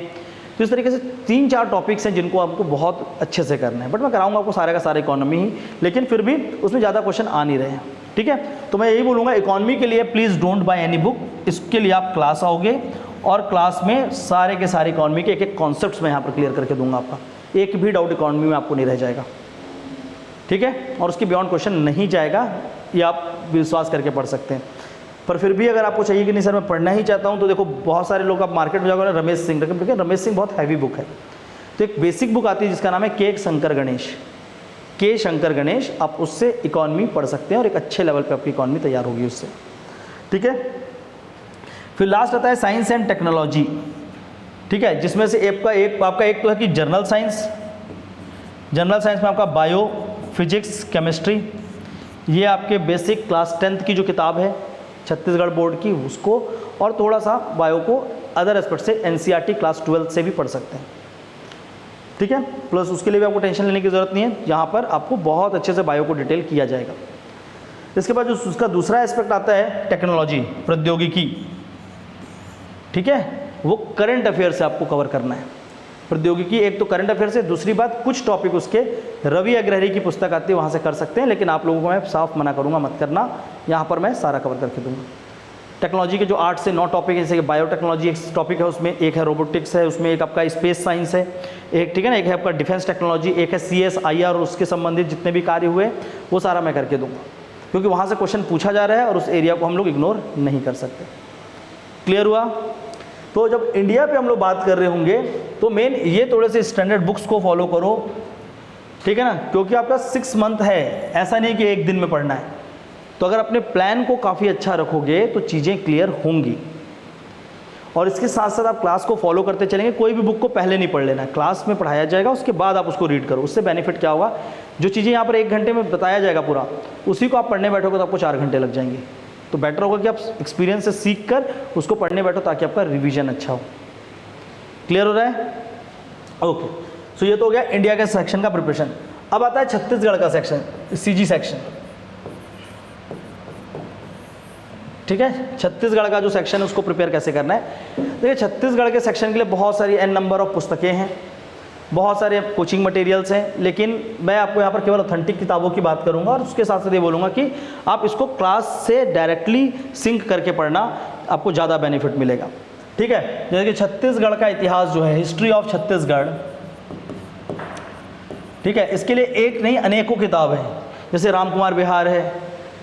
तो इस तरीके से 3-4 टॉपिक्स हैं जिनको आपको बहुत अच्छे से करना है। बट मैं कराऊंगा आपको सारे का सारा इकोनॉमी ही, लेकिन फिर भी उसमें ज़्यादा क्वेश्चन आ नहीं रहे हैं। ठीक है, तो मैं यही बोलूँगा इकोनॉमी के लिए please don't by any book. इसके लिए आप क्लास आओगे और क्लास में सारे के सारे इकोनॉमी के एक एक कॉन्सेप्ट्स मैं यहाँ पर क्लियर करके दूंगा। आपका एक भी डाउट इकोनॉमी में आपको नहीं रह जाएगा। ठीक है, और उसके बियॉन्ड क्वेश्चन नहीं जाएगा, ये आप विश्वास करके पढ़ सकते हैं। पर फिर भी अगर आपको चाहिए कि नहीं सर मैं पढ़ना ही चाहता हूँ, तो देखो बहुत सारे लोग आप मार्केट में जाओगे, रमेश सिंह, देखिए रमेश सिंह बहुत हैवी बुक है, तो एक बेसिक बुक आती है जिसका नाम है के शंकर गणेश, आप उससे इकॉनमी पढ़ सकते हैं और एक अच्छे लेवल पे आपकी इकॉनमी तैयार होगी उससे, ठीक है। फिर लास्ट आता है साइंस एंड टेक्नोलॉजी, ठीक है, जिसमें से आपका एक तो है कि जनरल साइंस में आपका बायो, फिजिक्स, केमिस्ट्री, ये आपके बेसिक क्लास 10th की जो किताब है छत्तीसगढ़ बोर्ड की उसको, और थोड़ा सा बायो को अदर एस्पेक्ट से एनसीईआरटी क्लास 12 से भी पढ़ सकते हैं, ठीक है। प्लस उसके लिए भी आपको टेंशन लेने की ज़रूरत नहीं है, यहाँ पर आपको बहुत अच्छे से बायो को डिटेल किया जाएगा। इसके बाद जो उसका दूसरा एस्पेक्ट आता है टेक्नोलॉजी, प्रौद्योगिकी, ठीक है, वो करंट अफेयर से आपको कवर करना है। प्रौद्योगिकी एक तो करंट अफेयर से, दूसरी बात कुछ टॉपिक उसके रवि अग्रहरी की पुस्तक आती है वहाँ से कर सकते हैं, लेकिन आप लोगों को मैं साफ मना करूँगा मत करना, यहाँ पर मैं सारा कवर करके दूँगा। टेक्नोलॉजी के जो 8 से 9 टॉपिक है, जैसे कि बायोटेक्नोलॉजी एक टॉपिक है, उसमें एक है रोबोटिक्स है, उसमें एक आपका स्पेस साइंस है, एक ठीक है ना, एक है आपका डिफेंस टेक्नोलॉजी, एक है CSIR और उसके संबंधित जितने भी कार्य हुए वो सारा मैं करके दूँगा, क्योंकि वहाँ से क्वेश्चन पूछा जा रहा है और उस एरिया को हम लोग इग्नोर नहीं कर सकते। क्लियर हुआ? तो जब इंडिया पे हम लोग बात कर रहे होंगे तो मेन ये थोड़े से स्टैंडर्ड बुक्स को फॉलो करो, ठीक है ना, क्योंकि आपका 6 मंथ है, ऐसा नहीं कि एक दिन में पढ़ना है। तो अगर अपने प्लान को काफ़ी अच्छा रखोगे तो चीज़ें क्लियर होंगी, और इसके साथ साथ आप क्लास को फॉलो करते चलेंगे। कोई भी बुक को पहले नहीं पढ़ लेना है, क्लास में पढ़ाया जाएगा उसके बाद आप उसको रीड करो। उससे बेनिफिट क्या होगा, जो चीज़ें यहाँ पर 1 घंटे में बताया जाएगा पूरा, उसी को आप पढ़ने बैठोगे तो आपको 4 घंटे लग जाएंगे। तो बेटर होगा कि आप एक्सपीरियंस से सीख कर उसको पढ़ने बैठो ताकि आपका रिवीजन अच्छा हो। क्लियर हो रहा है? ओके, सो ये तो हो गया इंडिया के सेक्शन का प्रिपरेशन। अब आता है छत्तीसगढ़ का सेक्शन, CG सेक्शन, ठीक है। छत्तीसगढ़ का जो सेक्शन है उसको प्रिपेयर कैसे करना है। देखिए छत्तीसगढ़ के सेक्शन के लिए बहुत सारी n नंबर ऑफ पुस्तकें हैं, बहुत सारे कोचिंग मटेरियल्स हैं, लेकिन मैं आपको यहाँ पर केवल ऑथेंटिक किताबों की बात करूँगा और उसके साथ साथ ये बोलूँगा कि आप इसको क्लास से डायरेक्टली सिंक करके पढ़ना, आपको ज़्यादा बेनिफिट मिलेगा, ठीक है। जैसे कि छत्तीसगढ़ का इतिहास जो है, हिस्ट्री ऑफ छत्तीसगढ़, ठीक है, इसके लिए एक नहीं अनेकों किताब हैं। जैसे राम कुमार बिहार है,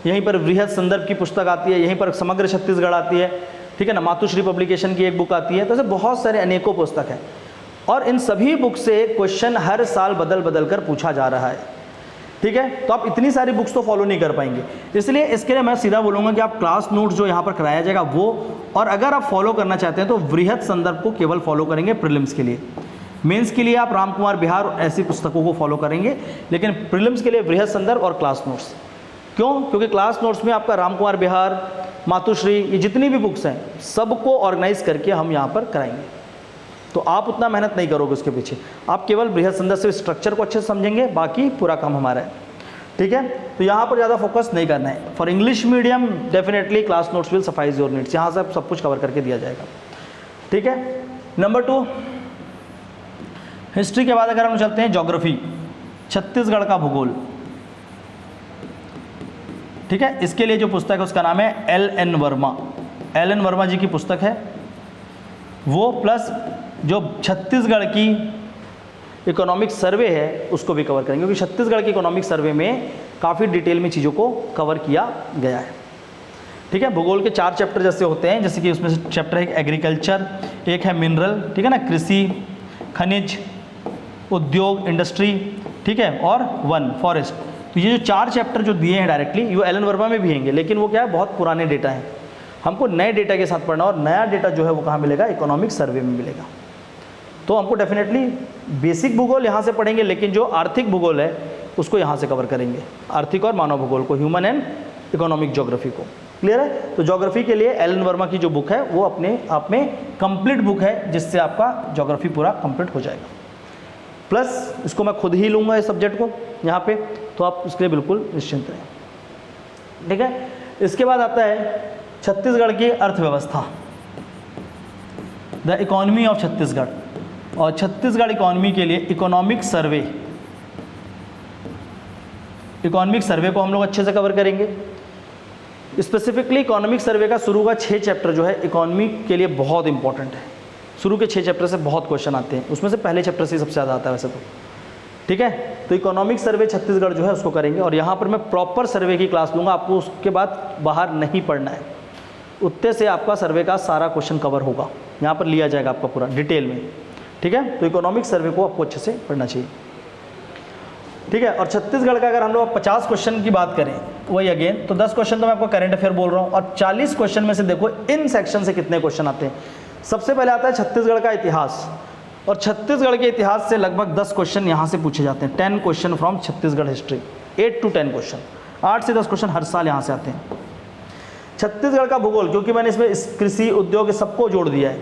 यहीं पर वृहद संदर्भ की पुस्तक आती है, यहीं पर समग्र छत्तीसगढ़ आती है, ठीक है ना, मातुश्री पब्लिकेशन की एक बुक आती है। तो ऐसे बहुत सारे अनेकों पुस्तक हैं और इन सभी बुक से क्वेश्चन हर साल बदल बदल कर पूछा जा रहा है, ठीक है। तो आप इतनी सारी बुक्स तो फॉलो नहीं कर पाएंगे, इसलिए इसके लिए मैं सीधा बोलूँगा कि आप क्लास नोट्स जो यहाँ पर कराया जाएगा वो, और अगर आप फॉलो करना चाहते हैं तो वृहद संदर्भ को केवल फॉलो करेंगे प्रीलिम्स के लिए। मेंस के लिए आप राम कुमार बिहार और ऐसी पुस्तकों को फॉलो करेंगे, लेकिन प्रीलिम्स के लिए वृहद संदर्भ और क्लास नोट्स। क्यों? क्योंकि क्लास नोट्स में आपका राम कुमार बिहार, मातुश्री, ये जितनी भी बुक्स हैं सबको ऑर्गेनाइज करके हम यहाँ पर कराएंगे। तो आप उतना मेहनत नहीं करोगे उसके पीछे, आप केवल बृहद संदर्भ से स्ट्रक्चर को अच्छे से समझेंगे, बाकी पूरा काम हमारा है, ठीक है। तो यहाँ पर ज़्यादा फोकस नहीं करना है। For English medium definitely class notes will suffice your needs, यहाँ से सब कुछ कवर करके दिया जाएगा, ठीक है। नंबर 2 हिस्ट्री के बाद अगर हम चलते हैं ज्योग्राफी, छत्तीसगढ़ का भूगोल, ठीक है। इसके लिए जो पुस्तक है उसका नाम है LN वर्मा जी की पुस्तक है वो, प्लस जो छत्तीसगढ़ की इकोनॉमिक सर्वे है उसको भी कवर करेंगे, क्योंकि छत्तीसगढ़ की इकोनॉमिक सर्वे में काफ़ी डिटेल में चीज़ों को कवर किया गया है, ठीक है। भूगोल के 4 चैप्टर जैसे होते हैं, जैसे कि उसमें से चैप्टर है एग्रीकल्चर, एक है मिनरल, ठीक है ना, कृषि, खनिज, उद्योग, इंडस्ट्री, ठीक है, और वन, फॉरेस्ट। तो ये जो 4 चैप्टर जो दिए हैं डायरेक्टली, ये LN वर्मा में भी हैंगे, लेकिन वो क्या है, बहुत पुराने डेटा हैं, हमको नए डेटा के साथ पढ़ना, और नया डेटा जो है वो कहाँ मिलेगा, इकोनॉमिक सर्वे में मिलेगा। तो हमको डेफिनेटली बेसिक भूगोल यहाँ से पढ़ेंगे, लेकिन जो आर्थिक भूगोल है उसको यहाँ से कवर करेंगे, आर्थिक और मानव भूगोल को, ह्यूमन एंड इकोनॉमिक ज्योग्राफी को। क्लियर है? तो ज्योग्राफी के लिए LN वर्मा की जो बुक है वो अपने आप में कंप्लीट बुक है, जिससे आपका ज्योग्राफी पूरा कंप्लीट हो जाएगा। प्लस इसको मैं खुद ही लूँगा इस सब्जेक्ट को यहाँ पे, तो आप इसके लिए बिल्कुल निश्चिंत रहें, ठीक है। इसके बाद आता है छत्तीसगढ़ की अर्थव्यवस्था, द इकोनॉमी ऑफ छत्तीसगढ़, और छत्तीसगढ़ इकोनॉमी के लिए इकोनॉमिक सर्वे को हम लोग अच्छे से कवर करेंगे। स्पेसिफिकली इकोनॉमिक सर्वे का शुरू का 6 चैप्टर जो है इकोनॉमी के लिए बहुत इंपॉर्टेंट है। शुरू के 6 चैप्टर से बहुत क्वेश्चन आते हैं, उसमें से पहले चैप्टर से सबसे ज़्यादा आता है वैसे तो, ठीक है। तो इकोनॉमिक सर्वे छत्तीसगढ़ जो है उसको करेंगे, और यहाँ पर मैं प्रॉपर सर्वे की क्लास लूँगा, आपको उसके बाद बाहर नहीं पढ़ना है, उत्ते से आपका सर्वे का सारा क्वेश्चन कवर होगा, यहाँ पर लिया जाएगा आपका पूरा डिटेल में, ठीक है। तो इकोनॉमिक सर्वे को आपको अच्छे से पढ़ना चाहिए, ठीक है। और छत्तीसगढ़ का अगर हम लोग 50 क्वेश्चन की बात करें, वही अगेन तो 10 क्वेश्चन तो मैं आपको करंट अफेयर बोल रहा हूँ, और 40 क्वेश्चन में से देखो इन सेक्शन से कितने क्वेश्चन आते हैं। सबसे पहले आता है छत्तीसगढ़ का इतिहास, और छत्तीसगढ़ के इतिहास से लगभग 10 क्वेश्चन यहाँ से पूछे जाते हैं। 10 question from Chhattisgarh history, 8 to 10 question, 8 से 10 क्वेश्चन हर साल यहाँ से आते हैं। छत्तीसगढ़ का भूगोल, क्योंकि मैंने इसमें कृषि, उद्योग सबको जोड़ दिया है,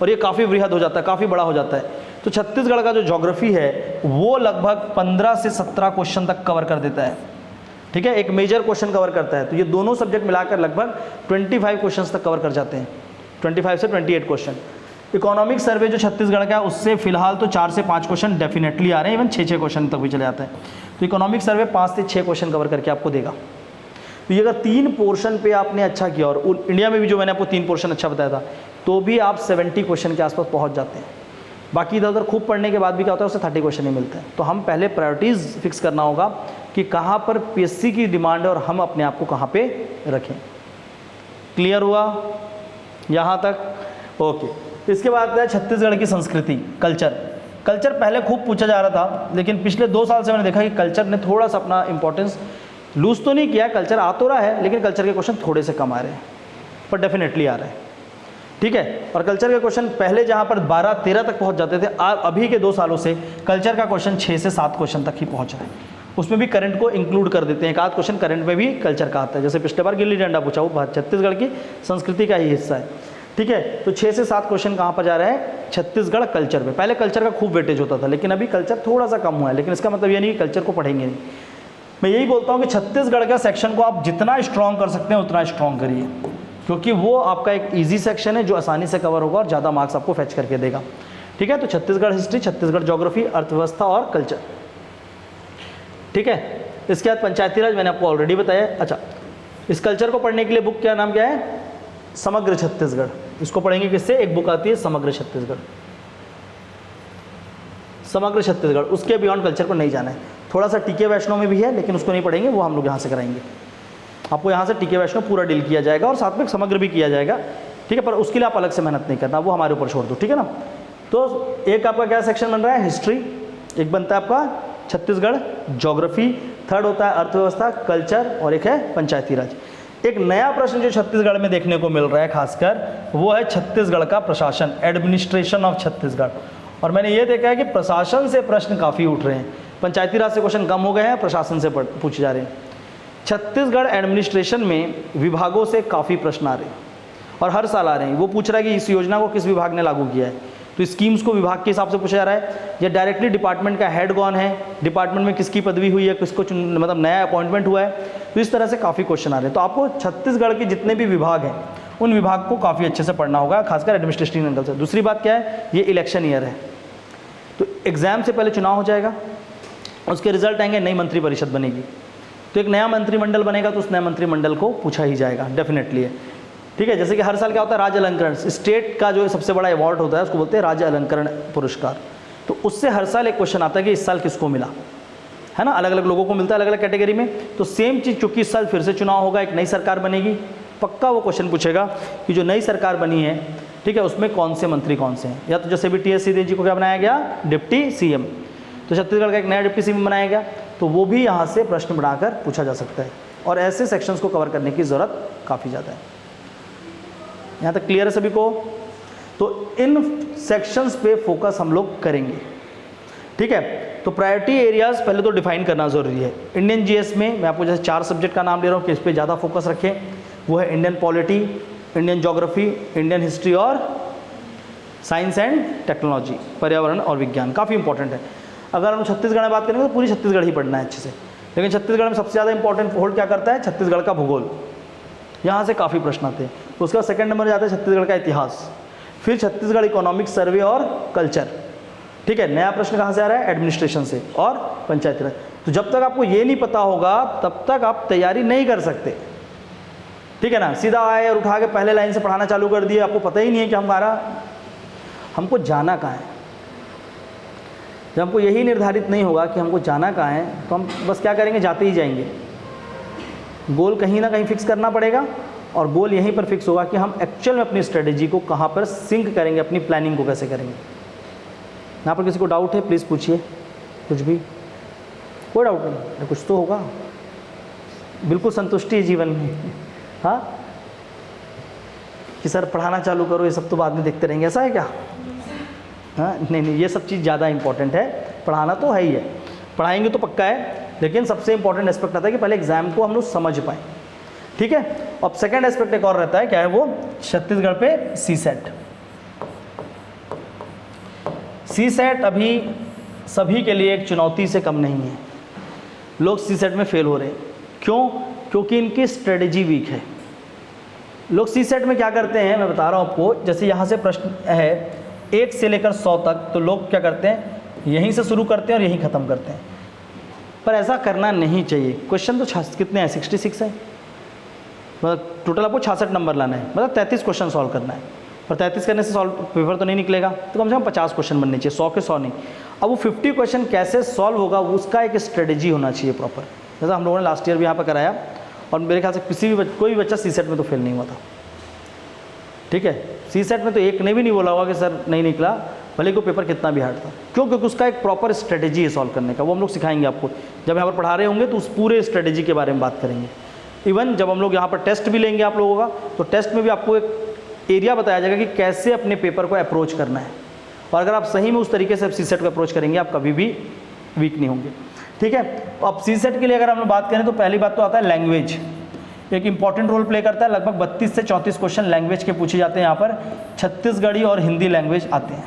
और ये काफ़ी वृहद हो जाता है, काफ़ी बड़ा हो जाता है, तो छत्तीसगढ़ का जो ज्योग्राफी है वो लगभग 15 से 17 क्वेश्चन तक कवर कर देता है, ठीक है। एक मेजर क्वेश्चन कवर करता है, तो ये दोनों सब्जेक्ट मिलाकर लगभग 25 क्वेश्चन तक कवर कर जाते हैं, 25 से 28 क्वेश्चन। इकोनॉमिक सर्वे जो छत्तीसगढ़ का है उससे फिलहाल तो 4 से 5 क्वेश्चन डेफिनेटली आ रहे हैं, इवन 6 क्वेश्चन तक भी चले जाते हैं। तो इकोनॉमिक सर्वे 5 से 6 क्वेश्चन कवर करके आपको देगा। तो ये अगर 3 पोर्शन पे आपने अच्छा किया, और इंडिया में भी जो मैंने आपको 3 पोर्शन अच्छा बताया था, तो भी आप 70 क्वेश्चन के आसपास पहुंच जाते हैं। बाकी इधर उधर खूब पढ़ने के बाद भी क्या होता है, उससे 30 क्वेश्चन ही मिलते हैं। तो हम पहले प्रायोरिटीज़ फिक्स करना होगा कि कहाँ पर पीएससी की डिमांड है और हम अपने आप को कहाँ पे रखें। क्लियर हुआ यहाँ तक? ओके। इसके बाद है छत्तीसगढ़ की संस्कृति, कल्चर। कल्चर पहले खूब पूछा जा रहा था, लेकिन पिछले 2 साल से मैंने देखा कि कल्चर ने थोड़ा सा अपना इंपॉर्टेंस लूज तो नहीं किया, कल्चर आ तो रहा है, लेकिन कल्चर के क्वेश्चन थोड़े से कम आ रहे हैं, पर डेफिनेटली आ रहे हैं, ठीक है। और कल्चर के क्वेश्चन पहले जहाँ पर 12-13 तक पहुँच जाते थे, अभी के 2 सालों से कल्चर का क्वेश्चन 6 से 7 क्वेश्चन तक ही पहुँच रहा है। उसमें भी करंट को इंक्लूड कर देते हैं, एक आध क्वेश्चन करंट में भी कल्चर का आता है। जैसे पिछले बार गिल्ली डंडा पूछा, वो छत्तीसगढ़ की संस्कृति का ही हिस्सा है, ठीक है। तो 6 से 7 क्वेश्चन कहाँ पर जा रहे हैं? छत्तीसगढ़ कल्चर पे। पहले कल्चर का खूब वेटेज होता था, लेकिन अभी कल्चर थोड़ा सा कम हुआ है, लेकिन इसका मतलब ये नहीं कि कल्चर को पढ़ेंगे नहीं। मैं यही बोलता हूँ कि छत्तीसगढ़ का सेक्शन को आप जितना स्ट्रॉन्ग कर सकते हैं उतना स्ट्रॉन्ग करिए, क्योंकि वो आपका एक ईजी सेक्शन है जो आसानी से कवर होगा और ज़्यादा मार्क्स आपको फैच करके देगा, ठीक है। तो छत्तीसगढ़ हिस्ट्री, छत्तीसगढ़ ज्योग्राफी, अर्थव्यवस्था और कल्चर, ठीक है। इसके बाद पंचायती राज मैंने आपको ऑलरेडी बताया। अच्छा, इस कल्चर को पढ़ने के लिए बुक क्या नाम क्या है? समग्र छत्तीसगढ़। इसको पढ़ेंगे किससे? एक बुक आती है समग्र छत्तीसगढ़, समग्र छत्तीसगढ़। उसके बियॉन्ड कल्चर को नहीं जाना है। थोड़ा सा टीके वैष्णव में भी है, लेकिन उसको नहीं पढ़ेंगे, वो हम लोग यहाँ से कराएंगे। आपको यहाँ से टीके वैष्णव पूरा डील किया जाएगा और साथ में समग्र भी किया जाएगा, ठीक है। पर उसके लिए आप अलग से मेहनत नहीं करना, वो हमारे ऊपर छोड़ दो, ठीक है ना। तो एक आपका क्या सेक्शन बन रहा है? हिस्ट्री। एक बनता है आपका छत्तीसगढ़ ज्योग्राफी, थर्ड होता है अर्थव्यवस्था, कल्चर, और एक है पंचायती राज। एक नया प्रश्न जो छत्तीसगढ़ में देखने को मिल रहा है खासकर, वो है छत्तीसगढ़ का प्रशासन, एडमिनिस्ट्रेशन ऑफ छत्तीसगढ़। और मैंने ये देखा है कि प्रशासन से प्रश्न काफ़ी उठ रहे हैं। पंचायती राज से क्वेश्चन कम हो गए हैं, प्रशासन से पूछे जा रहे हैं। छत्तीसगढ़ एडमिनिस्ट्रेशन में विभागों से काफ़ी प्रश्न आ रहे हैं और हर साल आ रहे हैं। वो पूछ रहा है कि इस योजना को किस विभाग ने लागू किया है, तो स्कीम्स को विभाग के हिसाब से पूछा जा रहा है, या डायरेक्टली डिपार्टमेंट का हेड कौन है, डिपार्टमेंट में किसकी पदवी हुई है, किसको मतलब नया अपॉइंटमेंट हुआ है। तो इस तरह से काफ़ी क्वेश्चन आ रहे हैं। तो आपको छत्तीसगढ़ के जितने भी विभाग हैं उन विभाग को काफ़ी अच्छे से पढ़ना होगा, खासकर एडमिनिस्ट्रेटिव एंगल से। दूसरी बात क्या है, ये इलेक्शन ईयर है, तो एग्जाम से पहले चुनाव हो जाएगा, उसके रिजल्ट आएंगे, नई मंत्रिपरिषद बनेगी, तो एक नया मंत्रिमंडल बनेगा, तो उस नए मंत्रिमंडल को पूछा ही जाएगा, डेफिनेटली है, ठीक है। जैसे कि हर साल क्या होता है, राज्य अलंकरण, स्टेट का जो सबसे बड़ा अवार्ड होता है उसको बोलते हैं राज्य अलंकरण पुरस्कार। तो उससे हर साल एक क्वेश्चन आता है कि इस साल किसको मिला, है ना। अलग अलग लोगों को मिलता है अलग अलग कैटेगरी में। तो सेम चीज़, चूंकि इस साल फिर से चुनाव होगा, एक नई सरकार बनेगी, पक्का वो क्वेश्चन पूछेगा कि जो नई सरकार बनी है, ठीक है, उसमें कौन से मंत्री कौन से हैं। या तो जैसे भी टी.एस. सिंह जी को क्या बनाया गया, डिप्टी सीएम, तो छत्तीसगढ़ का एक नया डिप्टी सीएम बनाया गया, तो वो भी यहाँ से प्रश्न बनाकर पूछा जा सकता है। और ऐसे सेक्शंस को कवर करने की ज़रूरत काफ़ी ज़्यादा है। यहाँ तक क्लियर है सभी को? तो इन सेक्शंस पे फोकस हम लोग करेंगे, ठीक है। तो प्रायोरिटी एरियाज पहले तो डिफाइन करना ज़रूरी है। इंडियन जीएस में मैं आपको जैसे 4 सब्जेक्ट का नाम ले रहा हूँ कि इस पर ज़्यादा फोकस रखें, वो है Indian polity, Indian geography, Indian history और साइंस एंड टेक्नोलॉजी, पर्यावरण और विज्ञान, काफ़ी इंपॉर्टेंट है। अगर हम छत्तीसगढ़ में बात करेंगे तो पूरी छत्तीसगढ़ ही पढ़ना है अच्छे से, लेकिन छत्तीसगढ़ में सबसे ज़्यादा इंपॉर्टेंट होल्ड क्या करता है, छत्तीसगढ़ का भूगोल, यहाँ से काफ़ी प्रश्न आते हैं। उसके बाद सेकंड नंबर जाता है छत्तीसगढ़ का इतिहास, फिर छत्तीसगढ़ इकोनॉमिक सर्वे और कल्चर, ठीक है। नया प्रश्न कहाँ से आ रहा है, एडमिनिस्ट्रेशन से और पंचायती राज। तो जब तक आपको ये नहीं पता होगा तब तक आप तैयारी नहीं कर सकते, ठीक है ना। सीधा आए और उठा के पहले लाइन से पढ़ाना चालू कर दिए, आपको पता ही नहीं है कि हमको जाना कहाँ है। जब हमको यही निर्धारित नहीं होगा कि हमको जाना कहाँ है, तो हम बस क्या करेंगे, जाते ही जाएंगे। गोल कहीं ना कहीं फिक्स करना पड़ेगा, और गोल यहीं पर फिक्स होगा कि हम एक्चुअल में अपनी स्ट्रेटेजी को कहाँ पर सिंक करेंगे, अपनी प्लानिंग को कैसे करेंगे। यहाँ पर किसी को डाउट है प्लीज़ पूछिए, कुछ भी, कोई डाउट नहीं, कुछ तो होगा, बिल्कुल संतुष्टि है जीवन में, हाँ, कि सर पढ़ाना चालू करो, ये सब तो बाद में देखते रहेंगे, ऐसा है क्या? हाँ, नहीं, ये सब चीज़ ज़्यादा इंपॉर्टेंट है, पढ़ाना तो है ही है, पढ़ाएंगे तो पक्का है, लेकिन सबसे इंपॉर्टेंट एस्पेक्ट आता है कि पहले एग्जाम को हम लोग समझ पाएँ, ठीक है। अब सेकंड एस्पेक्ट एक और रहता है, क्या है वो, छत्तीसगढ़ पे सीसेट। सीसेट अभी सभी के लिए एक चुनौती से कम नहीं है, लोग सीसेट में फेल हो रहे हैं, क्यों? क्योंकि इनकी स्ट्रेटेजी वीक है। लोग सीसेट में क्या करते हैं, मैं बता रहा हूँ आपको, जैसे यहाँ से प्रश्न है 1 से लेकर 100 तक, तो लोग क्या करते हैं, यहीं से शुरू करते हैं और यहीं ख़त्म करते हैं, पर ऐसा करना नहीं चाहिए। क्वेश्चन तो कितने हैं, 66 है, मतलब टोटल आपको 66 नंबर लाना है, मतलब 33 क्वेश्चन सॉल्व करना है, पर 33 करने से सॉल्व पेपर तो नहीं निकलेगा, तो कम से कम 50 क्वेश्चन बनने चाहिए, 100 के 100 नहीं। अब वो 50 क्वेश्चन कैसे सॉल्व होगा, उसका एक स्ट्रेटेजी होना चाहिए प्रॉपर, जैसा हम लोगों ने लास्ट ईयर भी यहाँ पर कराया, और मेरे ख्याल से कोई भी बच्चा सीसेट में तो फेल नहीं हुआ था, ठीक है। सीसेट में तो एक ने भी नहीं बोला होगा कि सर नहीं निकला, भले को पेपर कितना भी हार्ड था, क्यों? क्योंकि उसका एक प्रॉपर स्ट्रेटेजी है सॉल्व करने का, वो हम लोग सिखाएंगे आपको, जब यहाँ पर पढ़ा रहे होंगे तो उस पूरे स्ट्रेटेजी के बारे में बात करेंगे। इवन जब हम लोग यहाँ पर टेस्ट भी लेंगे आप लोगों का, तो टेस्ट में भी आपको एक एरिया बताया जाएगा कि कैसे अपने पेपर को अप्रोच करना है, और अगर आप सही में उस तरीके से सीसेट को अप्रोच करेंगे, आप कभी भी वीक नहीं होंगे, ठीक है। अब सीसेट के लिए अगर हम लोग बात करें तो पहली बात तो आता है लैंग्वेज, एक इंपॉर्टेंट रोल प्ले करता है। लगभग 32 से 34 क्वेश्चन लैंग्वेज के पूछे जाते हैं, यहाँ पर छत्तीसगढ़ी और हिंदी लैंग्वेज आते हैं,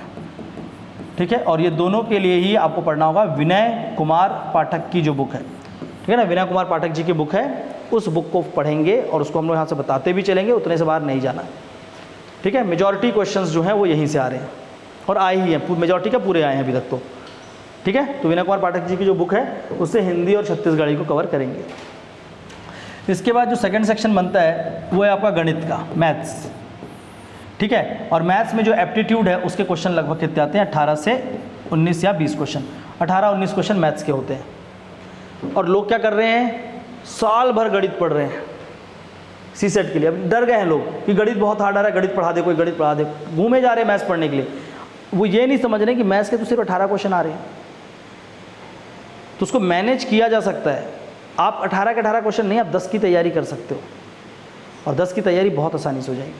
ठीक है। और ये दोनों के लिए ही आपको पढ़ना होगा विनय कुमार पाठक की जो बुक है, ठीक है ना, विनय कुमार पाठक जी की बुक है, उस बुक को पढ़ेंगे और उसको हम लोग यहाँ से बताते भी चलेंगे, उतने से बाहर नहीं जाना, ठीक है। मेजॉरिटी क्वेश्चंस जो हैं वो यहीं से आ रहे हैं और आए ही हैं, मेजॉरिटी का पूरे आए हैं अभी तक तो, ठीक है। तो विनय कुमार पाठक जी की जो बुक है उससे हिंदी और छत्तीसगढ़ी को कवर करेंगे। इसके बाद जो सेकंड सेक्शन बनता है वो है आपका गणित का, मैथ्स, ठीक है। और मैथ्स में जो एप्टीट्यूड है उसके क्वेश्चन लगभग कितने आते हैं, 18 से 19 या 20 क्वेश्चन, 18-19 क्वेश्चन मैथ्स के होते हैं। और लोग क्या कर रहे हैं, साल भर गणित पढ़ रहे हैं सीसेट के लिए। अब डर गए हैं लोग कि गणित बहुत हार्ड आ रहा है, गणित पढ़ा दे, कोई गणित पढ़ा दे, घूमे जा रहे हैं मैथ्स पढ़ने के लिए। वो ये नहीं समझ रहे कि मैथ्स के तो सिर्फ 18 क्वेश्चन आ रहे हैं, तो उसको मैनेज किया जा सकता है। आप 18 के 18 क्वेश्चन नहीं, आप 10 की तैयारी कर सकते हो, और 10 की तैयारी बहुत आसानी से हो जाएगी।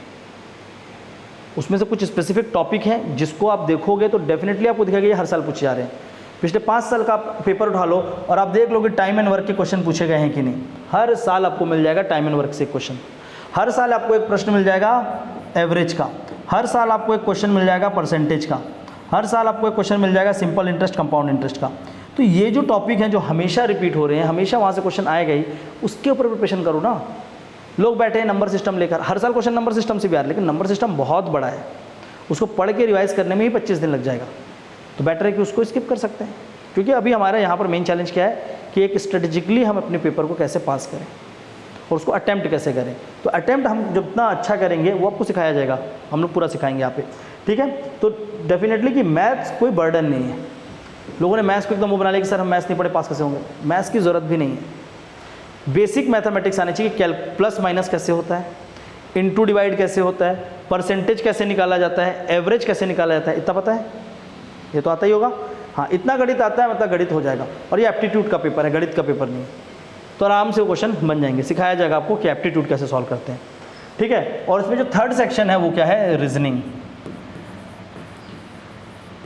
उसमें से कुछ स्पेसिफिक टॉपिक हैं जिसको आप देखोगे तो डेफिनेटली आपको दिखेगा ये हर साल पूछे जा रहे हैं। पिछले 5 साल का आप पेपर उठा लो और आप देख लो कि टाइम एंड वर्क के क्वेश्चन पूछे गए हैं कि नहीं। हर साल आपको मिल जाएगा टाइम एंड वर्क से क्वेश्चन, हर साल आपको एक प्रश्न मिल जाएगा एवरेज का, हर साल आपको एक क्वेश्चन मिल जाएगा परसेंटेज का, हर साल आपको एक क्वेश्चन मिल जाएगा सिंपल इंटरेस्ट, कंपाउंड इंटरेस्ट का। तो ये जो टॉपिक हैं जो हमेशा रिपीट हो रहे हैं, हमेशा वहाँ से क्वेश्चन आएगा ही, उसके ऊपर प्रिपरेशन करो ना। लोग बैठे हैं नंबर सिस्टम लेकर, हर साल क्वेश्चन नंबर सिस्टम से भी आ रहा है, लेकिन नंबर सिस्टम बहुत बड़ा है, उसको पढ़ के रिवाइज करने में ही 25 दिन लग जाएगा। तो बेटर है कि उसको स्किप कर सकते हैं, क्योंकि अभी हमारा यहाँ पर मेन चैलेंज क्या है कि एक स्ट्रेटेजिकली हम अपने पेपर को कैसे पास करें और उसको अटैम्प्ट कैसे करें। तो अटैम्प्ट हम जितना अच्छा करेंगे वो आपको सिखाया जाएगा, हम लोग पूरा सिखाएंगे यहाँ पे, ठीक है। तो डेफिनेटली कि मैथ्स कोई बर्डन नहीं है। लोगों ने मैथ्स को एकदम वो बना लिया कि सर हम मैथ्स नहीं पढ़े पास कैसे होंगे। मैथ्स की ज़रूरत भी नहीं है, बेसिक मैथमेटिक्स आने चाहिए। प्लस माइनस कैसे होता है, इनटू डिवाइड कैसे होता है, परसेंटेज कैसे निकाला जाता है, एवरेज कैसे निकाला जाता है, इतना पता है, ये तो आता ही होगा। हाँ, इतना गणित आता है मतलब गणित हो जाएगा। और ये एप्टीट्यूड का पेपर है, गणित का पेपर नहीं है, तो आराम से वो क्वेश्चन बन जाएंगे। सिखाया जाएगा आपको कि एप्टीट्यूड कैसे सॉल्व करते हैं, ठीक है। और इसमें जो थर्ड सेक्शन है वो क्या है, रीजनिंग।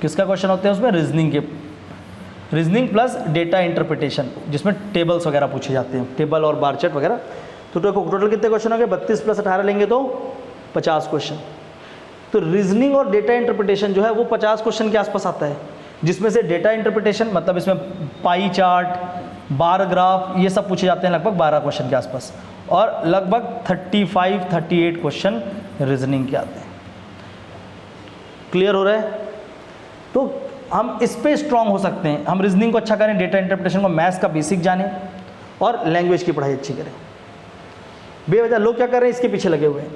किसका क्वेश्चन होते हैं उसमें, रीजनिंग के, रीजनिंग प्लस डेटा इंटरप्रिटेशन, जिसमें टेबल्स वगैरह पूछे जाते हैं, टेबल और बार चार्ट वगैरह। तो टोटल कितने क्वेश्चन हो गए, 32 + 18 लेंगे तो 50 क्वेश्चन। तो रीजनिंग और डेटा इंटरप्रिटेशन जो है वो 50 क्वेश्चन के आसपास आता है, जिसमें से डेटा इंटरप्रिटेशन मतलब इसमें पाई चार्ट, बार ग्राफ, ये सब पूछे जाते हैं लगभग 12 क्वेश्चन के आसपास, और लगभग 35-38 क्वेश्चन रीजनिंग के आते हैं। क्लियर हो रहा है? तो हम इस पे स्ट्रांग हो सकते हैं, हम रीजनिंग को अच्छा करें, डेटा इंटरप्रिटेशन को, मैथ्स का बेसिक जानें और लैंग्वेज की पढ़ाई अच्छी करें। बेवजह लोग क्या कर रहे हैं, इसके पीछे लगे हुए हैं।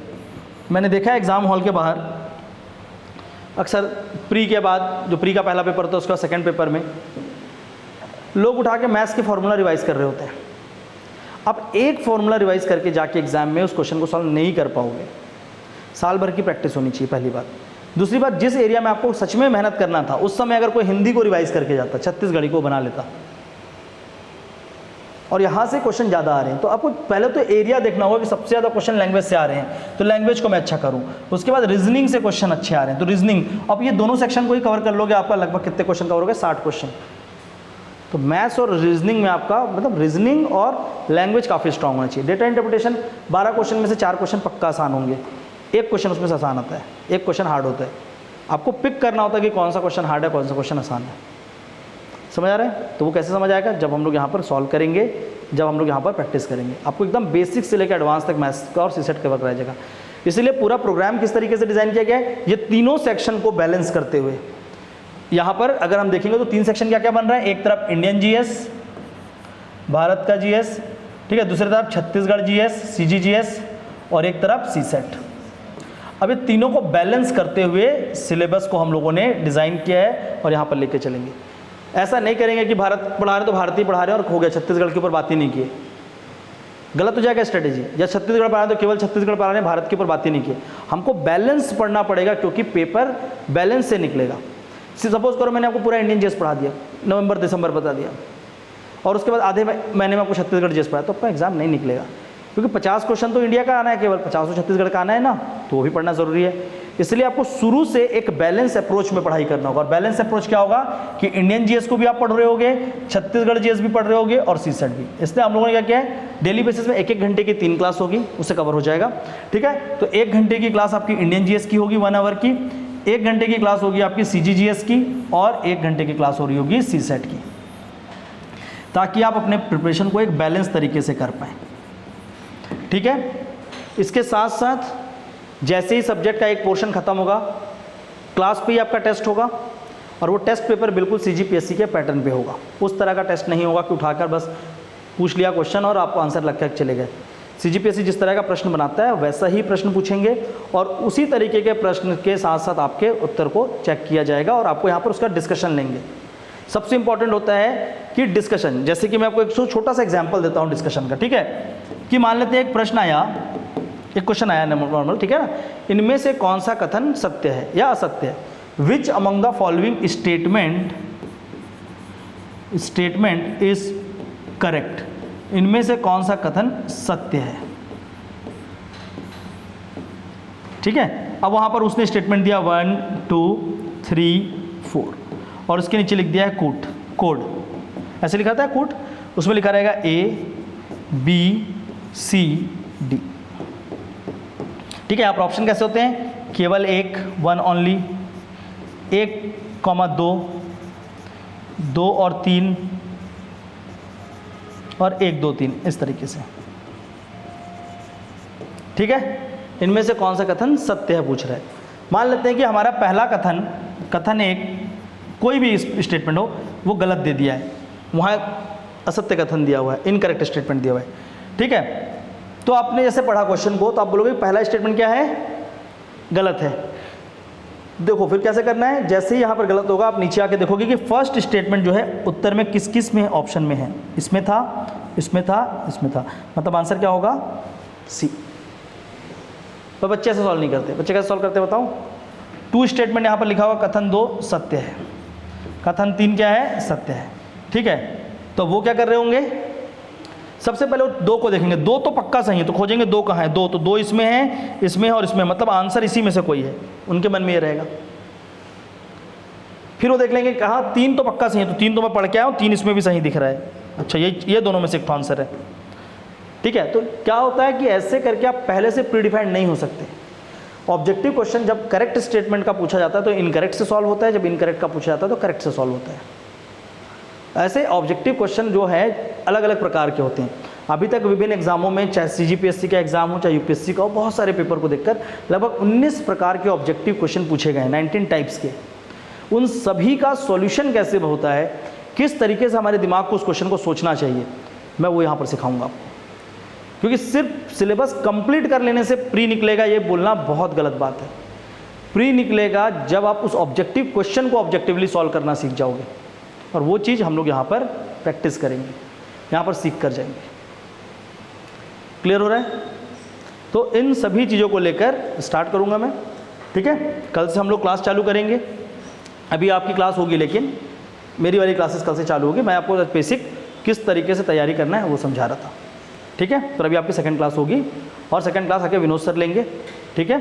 मैंने देखा है एग्ज़ाम हॉल के बाहर अक्सर प्री के बाद, जो प्री का पहला पेपर होता है उसका सेकंड पेपर में लोग उठा के मैथ्स के फॉर्मूला रिवाइज कर रहे होते हैं। अब एक फॉर्मूला रिवाइज करके जाके एग्जाम में उस क्वेश्चन को सॉल्व नहीं कर पाओगे। साल भर की प्रैक्टिस होनी चाहिए, पहली बात। दूसरी बात, जिस एरिया में आपको सच में मेहनत करना था उस समय अगर कोई हिंदी को रिवाइज करके जाता, छत्तीसगढ़ी को बना लेता, और यहाँ से क्वेश्चन ज़्यादा आ रहे हैं, तो आपको पहले तो एरिया देखना होगा कि सबसे ज़्यादा क्वेश्चन लैंग्वेज से आ रहे हैं, तो लैंग्वेज को मैं अच्छा करूँ। उसके बाद रीजनिंग से क्वेश्चन अच्छे आ रहे हैं, तो रीजनिंग, अब ये दोनों सेक्शन को ही कवर कर लोगे, आपका लगभग कितने क्वेश्चन कवर हो गए? 60 क्वेश्चन। तो मैथ्स और रीजनिंग में आपका मतलब रीजनिंग और लैंग्वेज काफ़ी स्ट्रांग होना चाहिए। डेटा इंटरप्रिटेशन 12 क्वेश्चन में से 4 क्वेश्चन पक्का आसान होंगे, एक क्वेश्चन उसमें से आसान आता है, एक क्वेश्चन हार्ड होता है। आपको पिक करना होता है कि कौन सा क्वेश्चन हार्ड है, कौन सा क्वेश्चन आसान है। समझ आ रहा है? तो वो कैसे समझ आएगा? जब हम लोग यहाँ पर सॉल्व करेंगे, जब हम लोग यहाँ पर प्रैक्टिस करेंगे। आपको एकदम बेसिक से लेकर एडवांस तक मैथ्स का और सीसेट कवर कराया जाएगा। इसलिए पूरा प्रोग्राम किस तरीके से डिज़ाइन किया गया है, ये तीनों सेक्शन को बैलेंस करते हुए। यहाँ पर अगर हम देखेंगे तो 3 सेक्शन क्या क्या बन रहा है, एक तरफ इंडियन जीएस, भारत का जीएस, ठीक है, दूसरी तरफ छत्तीसगढ़ जीएस, सीजीजीएस, और एक तरफ सीसेट। अब ये तीनों को बैलेंस करते हुए सिलेबस को हम लोगों ने डिज़ाइन किया है और यहाँ पर लेके चलेंगे। ऐसा नहीं करेंगे कि भारत पढ़ा रहे तो भारतीय पढ़ा रहे हैं और हो गया, छत्तीसगढ़ के ऊपर बात ही नहीं की। गलत हो जाएगा स्ट्रेटेजी। या छत्तीसगढ़ पढ़ा रहे तो केवल छत्तीसगढ़ पढ़ा रहे हैं, भारत के ऊपर बात ही नहीं की। हमको बैलेंस पढ़ना पड़ेगा, क्योंकि पेपर बैलेंस से निकलेगा। सपोज करो मैंने आपको पूरा इंडियन जीएस पढ़ा दिया, नवंबर दिसंबर बता दिया, और उसके बाद आधे महीने में आपको छत्तीसगढ़ जीएस पढ़ा, तो आपका एग्जाम नहीं निकलेगा, क्योंकि 50 क्वेश्चन तो इंडिया का आना है, केवल 50 छत्तीसगढ़ का आना है ना, तो वो भी पढ़ना ज़रूरी है। इसलिए आपको शुरू से एक बैलेंस अप्रोच में पढ़ाई करना होगा। और बैलेंस अप्रोच क्या होगा कि इंडियन जीएस को भी आप पढ़ रहे होगे, छत्तीसगढ़ जीएस भी पढ़ रहे होगे और सीसेट भी। इसलिए हम लोगों ने क्या किया है, डेली बेसिस में 1-1 घंटे की 3 क्लास होगी, उससे कवर हो जाएगा। ठीक है, तो 1 घंटे की क्लास आपकी इंडियन जीएस की होगी 1 आवर की, 1 घंटे की क्लास होगी आपकी सीजीजीएस की, और 1 घंटे की क्लास हो रही होगी सीसेट की, ताकि आप अपने प्रिपरेशन को एक बैलेंस तरीके से कर पाएँ। ठीक है, इसके साथ साथ जैसे ही सब्जेक्ट का एक पोर्शन खत्म होगा, क्लास पे ही आपका टेस्ट होगा, और वो टेस्ट पेपर बिल्कुल सीजीपीएससी के पैटर्न पे होगा। उस तरह का टेस्ट नहीं होगा कि उठाकर बस पूछ लिया क्वेश्चन और आपको आंसर लग कर चले गए। सीजीपीएससी जिस तरह का प्रश्न बनाता है वैसा ही प्रश्न पूछेंगे, और उसी तरीके के प्रश्न के साथ साथ आपके उत्तर को चेक किया जाएगा, और आपको यहाँ पर उसका डिस्कशन लेंगे। सबसे इंपॉर्टेंट होता है कि डिस्कशन, जैसे कि मैं आपको एक छोटा सा एग्जाम्पल देता हूँ डिस्कशन का। ठीक है, कि मान लेते हैं एक प्रश्न आया, एक क्वेश्चन आया नॉर्मल, ठीक है ना, इनमें से कौन सा कथन सत्य है या असत्य है? Which among the following statement is correct? इनमें से कौन सा कथन सत्य है? ठीक है, अब वहां पर उसने स्टेटमेंट दिया 1 2 3 4, और उसके नीचे लिख दिया है कोड। ऐसे लिखा था कोड, उसमें लिखा रहेगा ABCD। ठीक है, यहाँ पर ऑप्शन कैसे होते हैं? केवल 1 ओनली, 1,2, 2 और 3, और 1 2 3, इस तरीके से। ठीक है, इनमें से कौन सा कथन सत्य है पूछ रहा है। मान लेते हैं कि हमारा पहला कथन 1, कोई भी स्टेटमेंट हो, वो गलत दे दिया है, वहाँ असत्य कथन दिया हुआ है, इनकरेक्ट स्टेटमेंट दिया हुआ है। ठीक है, तो आपने जैसे पढ़ा क्वेश्चन को, तो आप बोलोगे पहला स्टेटमेंट क्या है? गलत है। देखो फिर कैसे करना है, जैसे ही यहाँ पर गलत होगा आप नीचे आके देखोगे कि फर्स्ट स्टेटमेंट जो है उत्तर में किस किस में ऑप्शन में है। इसमें था, इसमें था, इसमें था, मतलब आंसर क्या होगा? सी। तो बच्चे ऐसे सॉल्व नहीं करते। बच्चे कैसे सॉल्व करते हैं बताओ? 2 स्टेटमेंट यहाँ पर लिखा हुआ, कथन 2 सत्य है, कथन 3 क्या है? सत्य है। ठीक है, तो वो क्या कर रहे होंगे? सबसे पहले 2 को देखेंगे, 2 तो पक्का सही है, तो खोजेंगे 2 कहाँ है? 2 तो 2 इसमें है, इसमें है और इसमें, मतलब आंसर इसी में से कोई है, उनके मन में ये रहेगा। फिर वो देख लेंगे कहाँ 3 तो पक्का सही है, तो 3 तो मैं पढ़ के आया हूँ, 3 इसमें भी सही दिख रहा है, अच्छा ये दोनों में से एक आंसर है। ठीक है, तो क्या होता है कि ऐसे करके आप पहले से प्रीडिफाइंड नहीं हो सकते। ऑब्जेक्टिव क्वेश्चन जब करेक्ट स्टेटमेंट का पूछा जाता है तो इनकरेक्ट से सॉल्व होता है, जब इनकरेक्ट का पूछा जाता है तो करेक्ट से सॉल्व होता है। ऐसे ऑब्जेक्टिव क्वेश्चन जो है अलग अलग प्रकार के होते हैं। अभी तक विभिन्न एग्जामों में, चाहे सीजीपीएससी का एग्जाम हो चाहे यूपीएससी का हो, बहुत सारे पेपर को देखकर लगभग 19 प्रकार के ऑब्जेक्टिव क्वेश्चन पूछे गए हैं, 19 टाइप्स के। उन सभी का सॉल्यूशन कैसे होता है, किस तरीके से हमारे दिमाग को उस क्वेश्चन को सोचना चाहिए, मैं वो यहाँ पर सिखाऊंगा आपको। क्योंकि सिर्फ सिलेबस कंप्लीट कर लेने से प्री निकलेगा ये बोलना बहुत गलत बात है। प्री निकलेगा जब आप उस ऑब्जेक्टिव क्वेश्चन को ऑब्जेक्टिवली सॉल्व करना सीख जाओगे, और वो चीज़ हम लोग यहाँ पर प्रैक्टिस करेंगे, यहाँ पर सीख कर जाएंगे। क्लियर हो रहा है? तो इन सभी चीज़ों को लेकर स्टार्ट करूँगा मैं, ठीक है। कल से हम लोग क्लास चालू करेंगे। अभी आपकी क्लास होगी, लेकिन मेरी वाली क्लासेस कल से चालू होगी। मैं आपको बेसिक किस तरीके से तैयारी करना है वो समझा रहा था, ठीक है। तो अभी आपकी सेकंड क्लास होगी, और सेकंड क्लास आके विनोद सर लेंगे, ठीक है।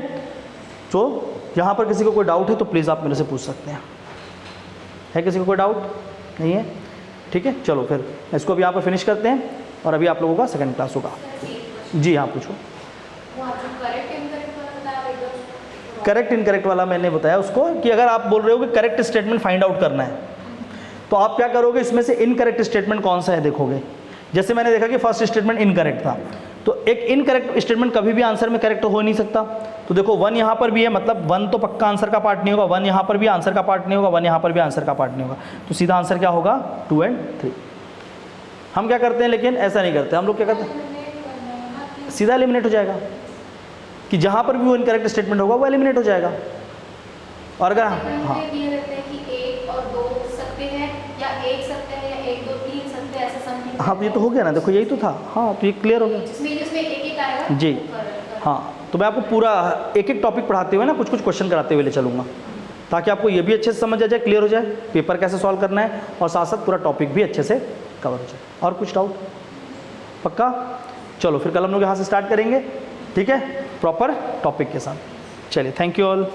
तो यहाँ पर किसी को कोई डाउट है तो प्लीज़ आप मेरे से पूछ सकते हैं। है किसी को कोई डाउट? नहीं है? ठीक है, चलो फिर इसको अभी यहाँ पर फिनिश करते हैं, और अभी आप लोगों का सेकंड क्लास होगा। जी हाँ, पूछो। करेक्ट इनकरेक्ट वाला मैंने बताया उसको कि अगर आप बोल रहे हो कि करेक्ट स्टेटमेंट फाइंड आउट करना है, तो आप क्या करोगे, इसमें से इनकरेक्ट स्टेटमेंट कौन सा है देखोगे। जैसे मैंने देखा कि फर्स्ट स्टेटमेंट इनकरेक्ट था, तो एक इनकरेक्ट स्टेटमेंट कभी भी आंसर में करेक्ट हो नहीं सकता। तो देखो 1 यहाँ पर भी है, मतलब 1 तो पक्का आंसर का पार्ट नहीं होगा, 1 यहाँ पर भी आंसर का पार्ट नहीं होगा, 1 यहाँ पर भी आंसर का पार्ट नहीं होगा, तो सीधा आंसर क्या होगा 2 और 3। हम क्या करते हैं, लेकिन ऐसा नहीं करते हम लोग, क्या करते हैं सीधा एलिमिनेट हो जाएगा, कि जहाँ पर भी वो इनकरेक्ट स्टेटमेंट होगा वो एलिमिनेट हो जाएगा। और अगर हाँ हाँ, तो ये तो हो गया ना, देखो यही तो था। हाँ, तो ये क्लियर हो गया जी। हाँ, तो मैं आपको पूरा एक एक टॉपिक पढ़ाते हुए ना कुछ कुछ क्वेश्चन कराते हुए ले चलूँगा, ताकि आपको ये भी अच्छे से समझ आ जाए, क्लियर हो जाए पेपर कैसे सॉल्व करना है, और साथ साथ पूरा टॉपिक भी अच्छे से कवर हो जाए। और कुछ डाउट? पक्का? चलो फिर कल हम लोग यहाँ से स्टार्ट करेंगे, ठीक है, प्रॉपर टॉपिक के साथ। चलिए, थैंक यू ऑल।